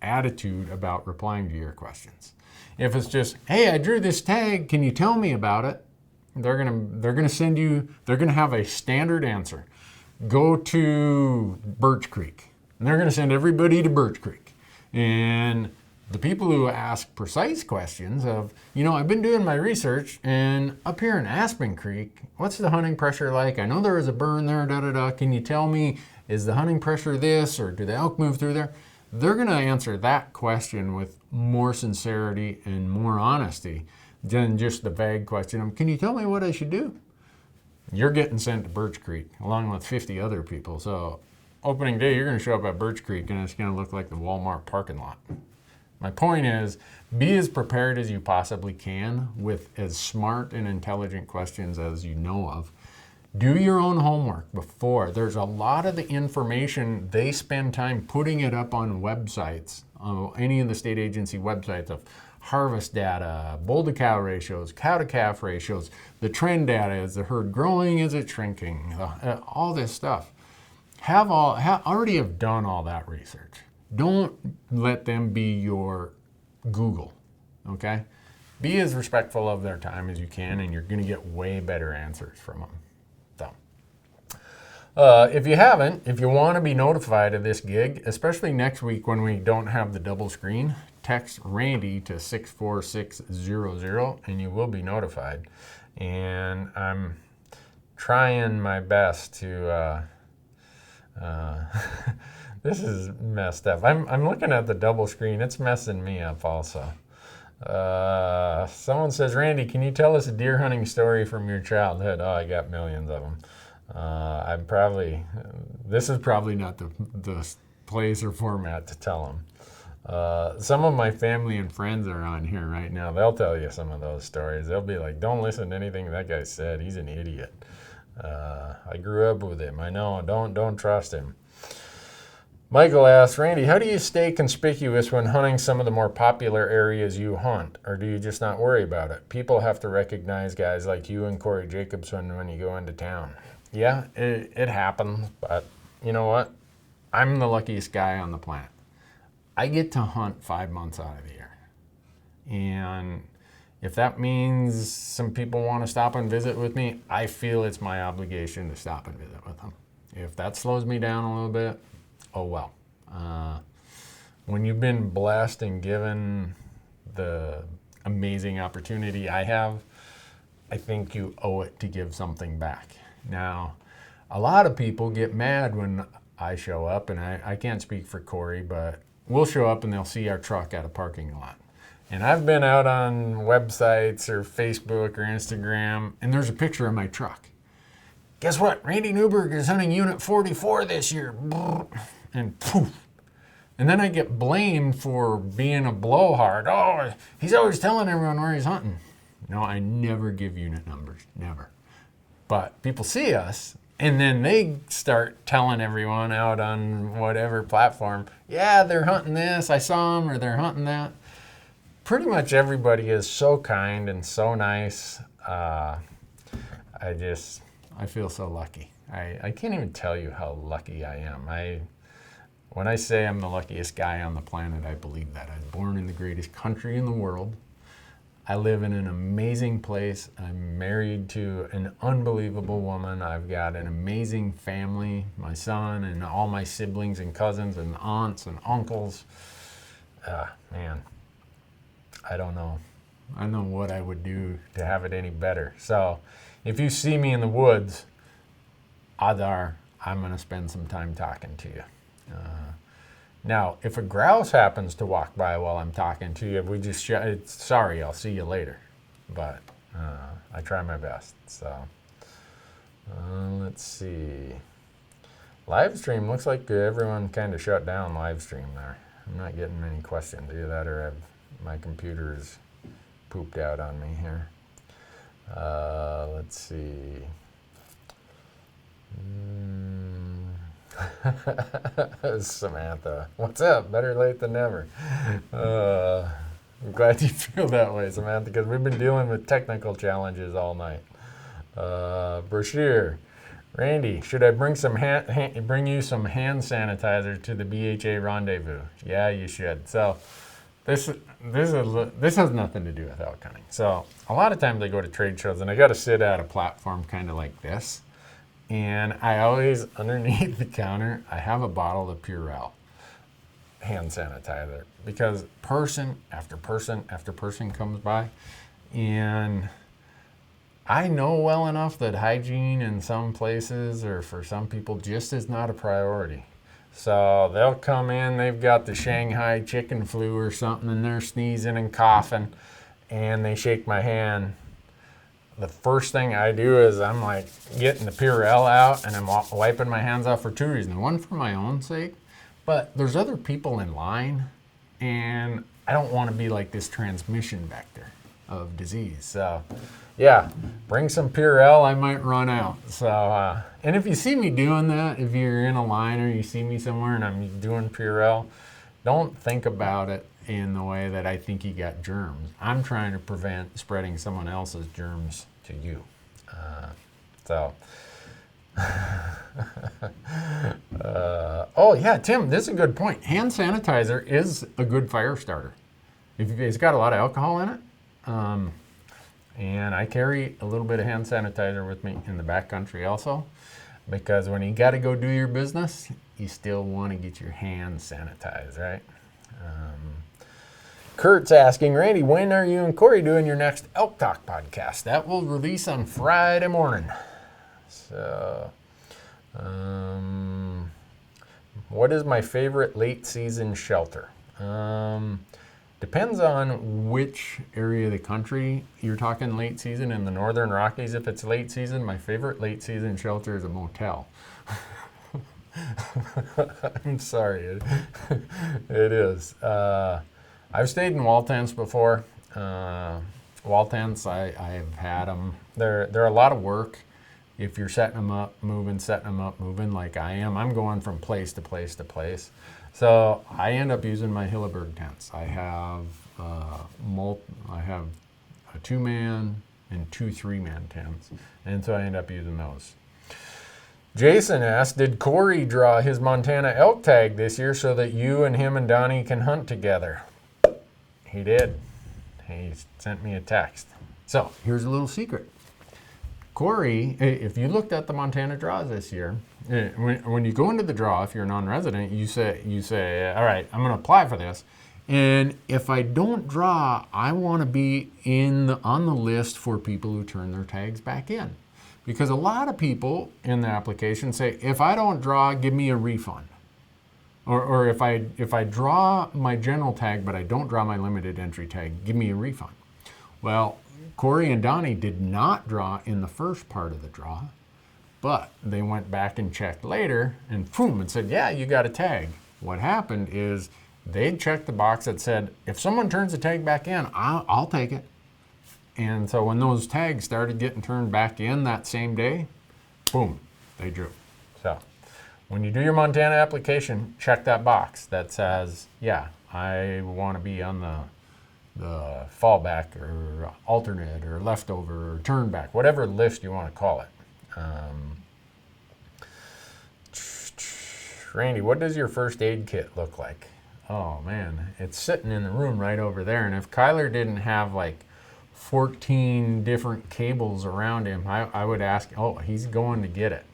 attitude about replying to your questions. If it's just, hey, I drew this tag, can you tell me about it? They're gonna send you, they're gonna have a standard answer. Go to Birch Creek. And they're gonna send everybody to Birch Creek. And the people who ask precise questions of, I've been doing my research, and up here in Aspen Creek, what's the hunting pressure like? I know there was a burn there, Can you tell me, is the hunting pressure this, or do the elk move through there? They're gonna answer that question with more sincerity and more honesty than just the vague question of, can you tell me what I should do? You're getting sent to Birch Creek along with 50 other people. So opening day, you're gonna show up at Birch Creek and it's gonna look like the Walmart parking lot. My point is, be as prepared as you possibly can with as smart and intelligent questions as you know of. Do your own homework before. There's a lot of the information, they spend time putting it up on websites, any of the state agency websites of harvest data, bull to cow ratios, cow to calf ratios, the trend data, is the herd growing, is it shrinking, all this stuff. Already have done all that research. Don't let them be your Google, okay? Be as respectful of their time as you can, and you're gonna get way better answers from them. If you want to be notified of this gig, especially next week when we don't have the double screen, text Randy to 64600 and you will be notified. And I'm trying my best to, this is messed up. I'm looking at the double screen. It's messing me up also. Someone says, Randy, can you tell us a deer hunting story from your childhood? Oh, I got millions of them. This is probably not the place or format to tell them. Some of my family and friends are on here right now. They'll tell you some of those stories. They'll be like, don't listen to anything that guy said. He's an idiot. I grew up with him. I know. Don't trust him. Michael asks, Randy, how do you stay conspicuous when hunting some of the more popular areas you hunt? Or do you just not worry about it? People have to recognize guys like you and Corey Jacobson when you go into town. Yeah, it happens, but you know what? I'm the luckiest guy on the planet. I get to hunt 5 months out of the year. And if that means some people want to stop and visit with me, I feel it's my obligation to stop and visit with them. If that slows me down a little bit, oh well. When you've been blessed and given the amazing opportunity I have, I think you owe it to give something back. Now, a lot of people get mad when I show up, and I can't speak for Corey, but we'll show up and they'll see our truck at a parking lot. And I've been out on websites or Facebook or Instagram, and there's a picture of my truck. Guess what? Randy Newberg is hunting Unit 44 this year. And poof. And then I get blamed for being a blowhard. Oh, he's always telling everyone where he's hunting. No, I never give unit numbers, never. But people see us, and then they start telling everyone out on whatever platform, yeah, they're hunting this, I saw them, or they're hunting that. Pretty much everybody is so kind and so nice. I feel so lucky. I can't even tell you how lucky I am. When I say I'm the luckiest guy on the planet, I believe that. I was born in the greatest country in the world. I live in an amazing place. I'm married to an unbelievable woman. I've got an amazing family, my son and all my siblings and cousins and aunts and uncles. Man, I don't know. I don't know what I would do to have it any better. So if you see me in the woods, odds are I'm going to spend some time talking to you. Now, if a grouse happens to walk by while I'm talking to you, we just sorry, I'll see you later. But I try my best. So let's see. Live stream looks like everyone kind of shut down live stream there. I'm not getting many questions. Either that or my computer is pooped out on me here. Let's see. Samantha, what's up? Better late than never. I'm glad you feel that way, Samantha, because we've been dealing with technical challenges all night. Brashear, Randy, should I bring bring you some hand sanitizer to the BHA rendezvous? Yeah, you should. So this has nothing to do with elk hunting. So a lot of times I go to trade shows and I got to sit at a platform kind of like this. And I always, underneath the counter, I have a bottle of Purell hand sanitizer because person after person after person comes by. And I know well enough that hygiene in some places or for some people just is not a priority. So they'll come in, they've got the Shanghai chicken flu or something, and they're sneezing and coughing, and they shake my hand. The first thing I do is I'm like getting the Purell out and I'm wiping my hands off for two reasons. One, for my own sake, but there's other people in line and I don't want to be like this transmission vector of disease. So yeah, bring some Purell, I might run out. So, and if you see me doing that, if you're in a line or you see me somewhere and I'm doing Purell, don't think about it in the way that I think you got germs. I'm trying to prevent spreading someone else's germs to you. Oh yeah, Tim, this is a good point. Hand sanitizer is a good fire starter. It's got a lot of alcohol in it. And I carry a little bit of hand sanitizer with me in the backcountry also, because when you got to go do your business, you still want to get your hands sanitized, right? Kurt's asking, Randy, when are you and Corey doing your next Elk Talk podcast? That will release on Friday morning. So, what is my favorite late season shelter? Depends on which area of the country you're talking late season. In the Northern Rockies, if it's late season, my favorite late season shelter is a motel. I'm sorry, it is. I've stayed in wall tents before. Wall tents, I've had them. They're a lot of work if you're setting them up, moving like I am. I'm going from place to place to place. So I end up using my Hilleberg tents. I have a 2-man and 2 3-man tents, and so I end up using those. Jason asked, did Corey draw his Montana elk tag this year so that you and him and Donnie can hunt together? He did. He sent me a text. So here's a little secret. Corey, if you looked at the Montana draws this year, when you go into the draw, if you're a non-resident, you say, all right, I'm going to apply for this. And if I don't draw, I want to be on the list for people who turn their tags back in. Because a lot of people in the application say, if I don't draw, give me a refund. Or if I draw my general tag, but I don't draw my limited entry tag, give me a refund. Well, Corey and Donnie did not draw in the first part of the draw, but they went back and checked later and boom, and said, yeah, you got a tag. What happened is they'd checked the box that said, if someone turns the tag back in, I'll take it. And so when those tags started getting turned back in that same day, boom, they drew. So when you do your Montana application, check that box that says, yeah, I want to be on the fallback or alternate or leftover or turn back, whatever list you want to call it. Randy, what does your first aid kit look like? Oh man, it's sitting in the room right over there. And if Kyler didn't have like 14 different cables around him, I would ask, oh, he's going to get it.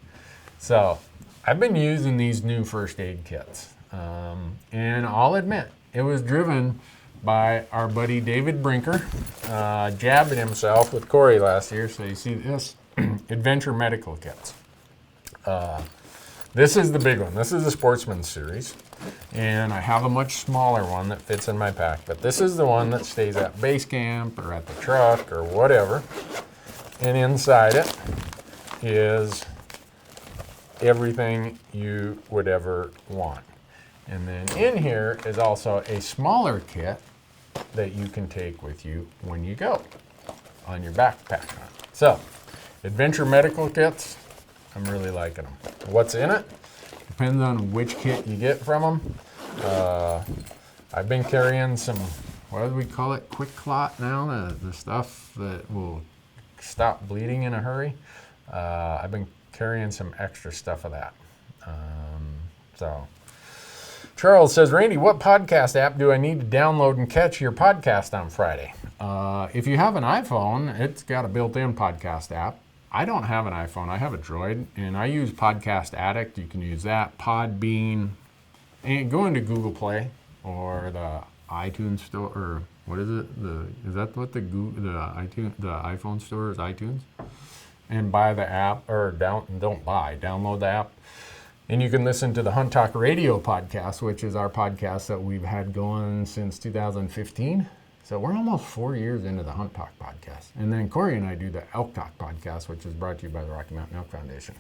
So I've been using these new first aid kits. And I'll admit, it was driven by our buddy David Brinker, jabbing himself with Corey last year. So you see this, Adventure Medical Kits. This is the big one. This is the Sportsman series. And I have a much smaller one that fits in my pack, but this is the one that stays at base camp or at the truck or whatever. And inside it is everything you would ever want. And then in here is also a smaller kit that you can take with you when you go on your backpack hunt. So, adventure medical kits, I'm really liking them. What's in it? Depends on which kit you get from them. I've been carrying some, what do we call it, quick clot now, the stuff that will stop bleeding in a hurry. I've been carrying some extra stuff of that. Charles says, Randy, what podcast app do I need to download and catch your podcast on Friday? If you have an iPhone, it's got a built-in podcast app. I don't have an iPhone. I have a Droid, and I use Podcast Addict. You can use that, Podbean, and go into Google Play or the iTunes store, or what is it? Is that what the iPhone store is? iTunes, and buy the app, or download the app. And you can listen to the Hunt Talk Radio podcast, which is our podcast that we've had going since 2015. So we're almost 4 years into the Hunt Talk podcast. And then Corey and I do the Elk Talk podcast, which is brought to you by the Rocky Mountain Elk Foundation.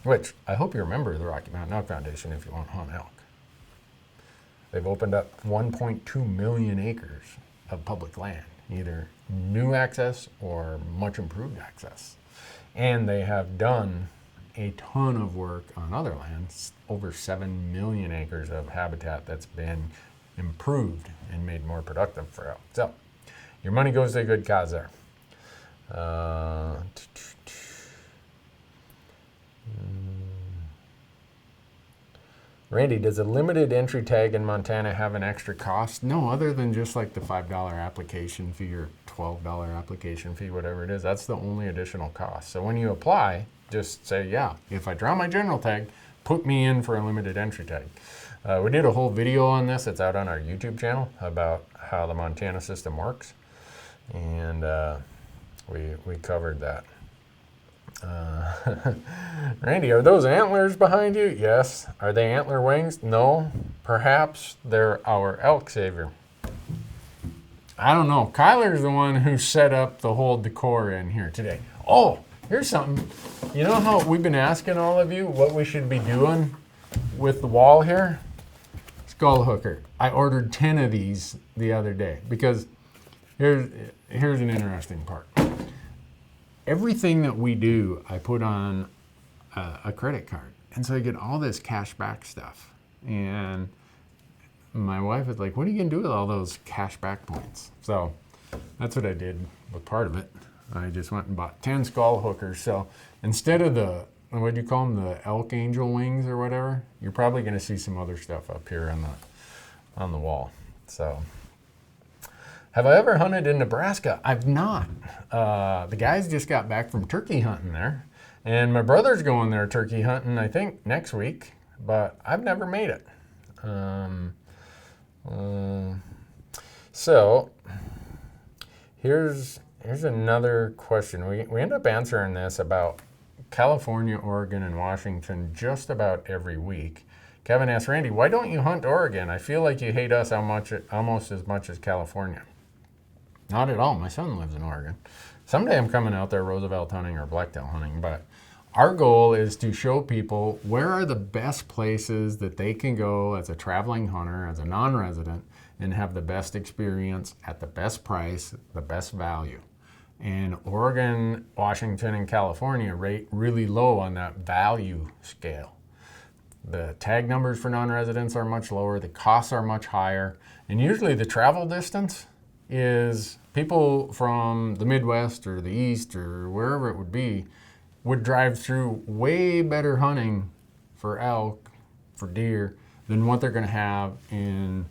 Which I hope you're a member of the Rocky Mountain Elk Foundation if you want to hunt elk. They've opened up 1.2 million acres of public land, either new access or much improved access. And they have done a ton of work on other lands, over 7 million acres of habitat that's been improved and made more productive for elk. So, your money goes to a good cause there. Randy, does a limited entry tag in Montana have an extra cost? No, other than just like the $5 application fee or $12 application fee, whatever it is. That's the only additional cost. So when you apply, just say, yeah, if I draw my general tag, put me in for a limited entry tag. We did a whole video on this. It's out on our YouTube channel about how the Montana system works. And we covered that. Randy, are those antlers behind you? Yes. Are they antler wings? No. Perhaps they're our elk savior. I don't know. Kyler's the one who set up the whole decor in here today. Oh, here's something. You know how we've been asking all of you what we should be doing with the wall here? Skull hooker. I ordered 10 of these the other day because here's an interesting part. Everything that we do, I put on a credit card. And so I get all this cash back stuff. And my wife is like, what are you going to do with all those cash back points? So that's what I did with part of it. I just went and bought 10 skull hookers. So instead of the, what do you call them, the elk angel wings or whatever, you're probably going to see some other stuff up here on the wall. So, have I ever hunted in Nebraska? I've not. The guys just got back from turkey hunting there, and my brother's going there turkey hunting, I think, next week, but I've never made it. So, here's another question. We end up answering this about California, Oregon, and Washington just about every week. Kevin asks, Randy, why don't you hunt Oregon? I feel like you hate us almost as much as California. Not at all. My son lives in Oregon. Someday I'm coming out there Roosevelt hunting or blacktail hunting, but our goal is to show people where are the best places that they can go as a traveling hunter, as a non-resident, and have the best experience at the best price, the best value. And Oregon, Washington, and California rate really low on that value scale. The tag numbers for non-residents are much lower, the costs are much higher, and usually the travel distance is people from the Midwest or the East or wherever it would be would drive through way better hunting for elk, for deer, than what they're going to have in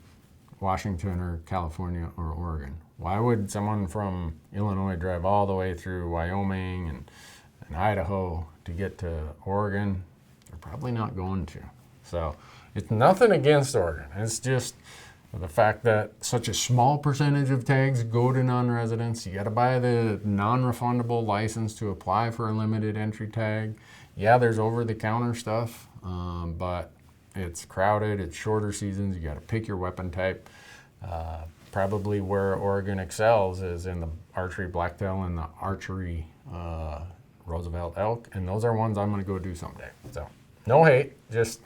Washington or California or Oregon. Why would someone from Illinois drive all the way through Wyoming and Idaho to get to Oregon? They're probably not going to. So it's nothing against Oregon. It's just the fact that such a small percentage of tags go to non-residents. You got to buy the non-refundable license to apply for a limited entry tag. Yeah, there's over-the-counter stuff, but It's crowded. It's shorter seasons. You got to pick your weapon type. Probably where Oregon excels is in the archery blacktail and the archery Roosevelt elk, and those are ones I'm going to go do someday. So no hate, just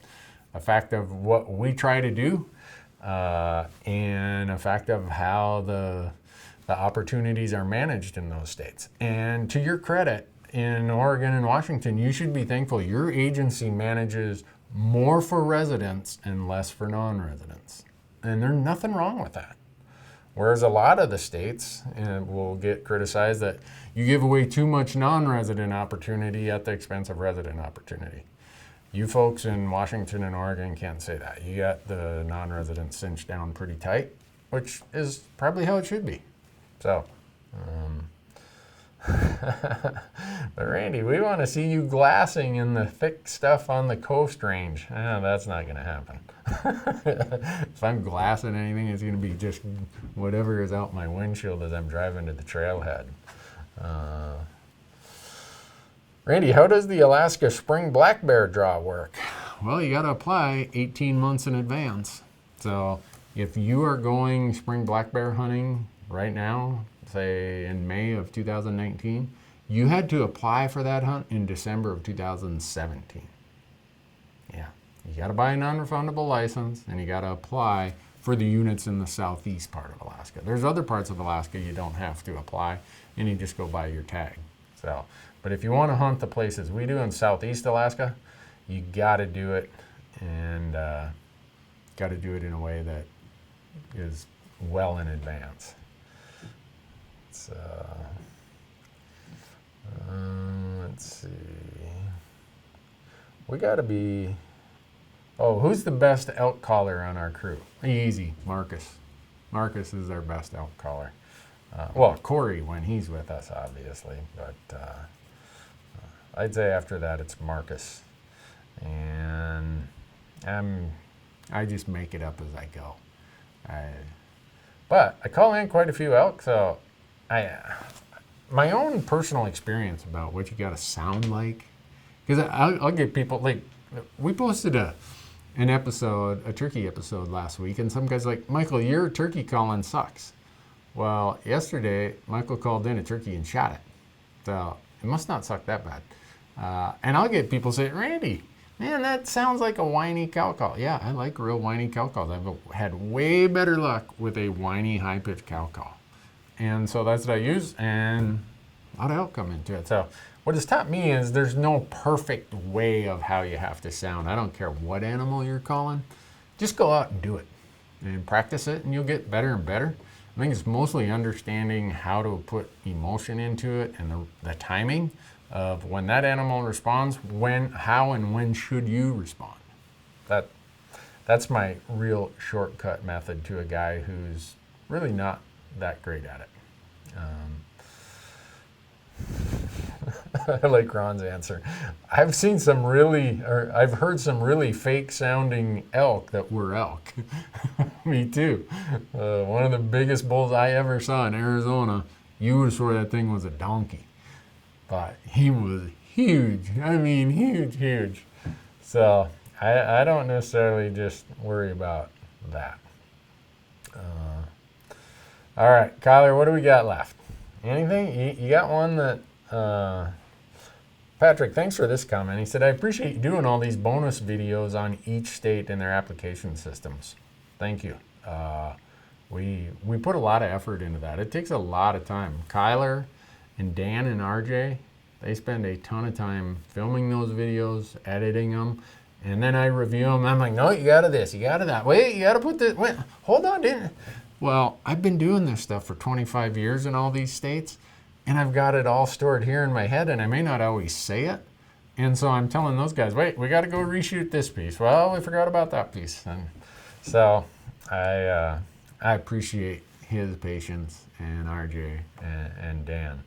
a fact of what we try to do, and a fact of how the opportunities are managed in those states. And to your credit, in Oregon and Washington, you should be thankful your agency manages more for residents and less for non-residents. And there's nothing wrong with that. Whereas a lot of the states will get criticized that you give away too much non-resident opportunity at the expense of resident opportunity. You folks in Washington and Oregon can't say that. You got the non-residents cinched down pretty tight, which is probably how it should be. So, but Randy, we want to see you glassing in the thick stuff on the coast range. That's not going to happen. If I'm glassing anything, it's going to be just whatever is out my windshield as I'm driving to the trailhead. Randy, how does the Alaska spring black bear draw work? Well, you got to apply 18 months in advance. So if you are going spring black bear hunting right now, say in May of 2019, you had to apply for that hunt in December of 2017. Yeah, you got to buy a non-refundable license, and you got to apply for the units in the southeast part of Alaska. There's other parts of Alaska you don't have to apply, and you just go buy your tag. So, but if you want to hunt the places we do in southeast Alaska, you got to do it, and got to do it in a way that is well in advance. So, let's see. We got to be. Oh, who's the best elk caller on our crew? Easy, Marcus. Marcus is our best elk caller. Well, Corey when he's with us, obviously, but I'd say after that it's Marcus, and I just make it up as I go. But I call in quite a few elk, so my own personal experience about what you got to sound like, because I'll get people, like, we posted an episode, a turkey episode last week, and some guy's like, Michael, your turkey calling sucks. Well, yesterday, Michael called in a turkey and shot it. So it must not suck that bad. And I'll get people say, Randy, man, that sounds like a whiny cow call. Yeah, I like real whiny cow calls. I've had way better luck with a whiny, high-pitched cow call. And so that's what I use, and a lot of elk come into it. So what it's taught me is there's no perfect way of how you have to sound. I don't care what animal you're calling. Just go out and do it and practice it, and you'll get better and better. I think it's mostly understanding how to put emotion into it and the timing of when that animal responds, how and when should you respond. That's my real shortcut method to a guy who's really not that great at it. I like Ron's answer. I've heard some really fake sounding elk that were elk. Me too. One of the biggest bulls I ever saw in Arizona, you would have swore that thing was a donkey. But he was huge. I mean, huge. So I don't necessarily just worry about that. All right, Kyler, what do we got left? Anything? You got one that... Patrick, thanks for this comment. He said, I appreciate you doing all these bonus videos on each state and their application systems. Thank you. We put a lot of effort into that. It takes a lot of time. Kyler and Dan and RJ, they spend a ton of time filming those videos, editing them, and then I review them. I'm like, no, you got to this, you got to that. Wait, you got to put this. Wait, hold on, didn't. Well, I've been doing this stuff for 25 years in all these states, and I've got it all stored here in my head, and I may not always say it. And so I'm telling those guys, wait, we got to go reshoot this piece. Well, we forgot about that piece. And so I appreciate his patience, and RJ and Dan.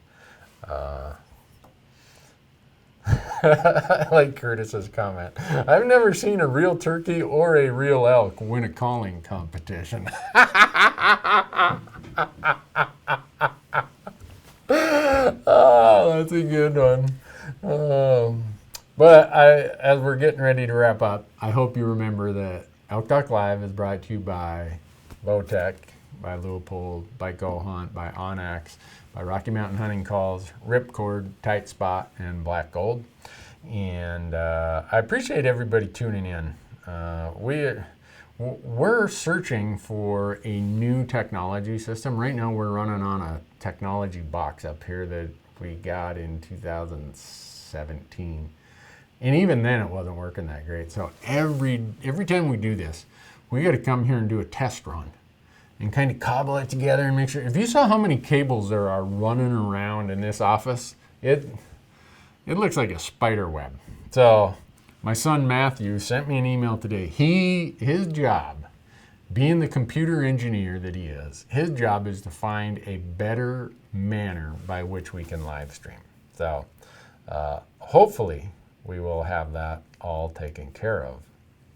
I like Curtis's comment. I've never seen a real turkey or a real elk win a calling competition. Oh, that's a good one. But as we're getting ready to wrap up, I hope you remember Talk Live is brought to you by Bowtech, by Leupold, by Go Hunt, by Onyx, by Rocky Mountain Hunting Calls, Ripcord, Tight Spot, and Black Gold. And I appreciate everybody tuning in. We're searching for a new technology system. Right now we're running on a technology box up here that we got in 2017. And even then it wasn't working that great. So every time we do this, we got to come here and do a test run and kind of cobble it together and make sure. If you saw how many cables there are running around in this office, it looks like a spider web. So my son Matthew sent me an email today. His job, being the computer engineer that he is, his job is to find a better manner by which we can live stream. So hopefully we will have that all taken care of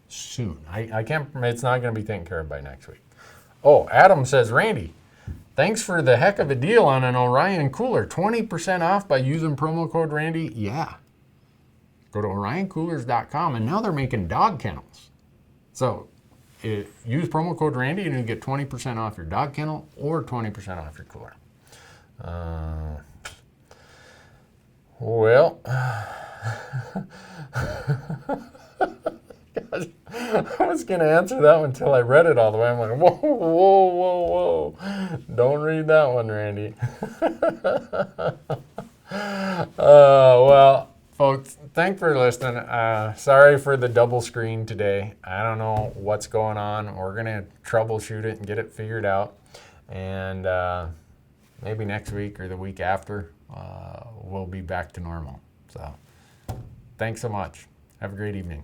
soon. I can't, it's not going to be taken care of by next week. Oh, Adam says, Randy, thanks for the heck of a deal on an Orion cooler. 20% off by using promo code Randy. Yeah. Go to orioncoolers.com, and now they're making dog kennels. So use promo code Randy and you get 20% off your dog kennel or 20% off your cooler. Well, gosh, I was going to answer that one until I read it all the way. I'm like, whoa, whoa, whoa, whoa. Don't read that one, Randy. Well, folks, thanks for listening. Sorry for the double screen today. I don't know what's going on. We're going to troubleshoot it and get it figured out. And maybe next week or the week after, we'll be back to normal. So thanks so much. Have a great evening.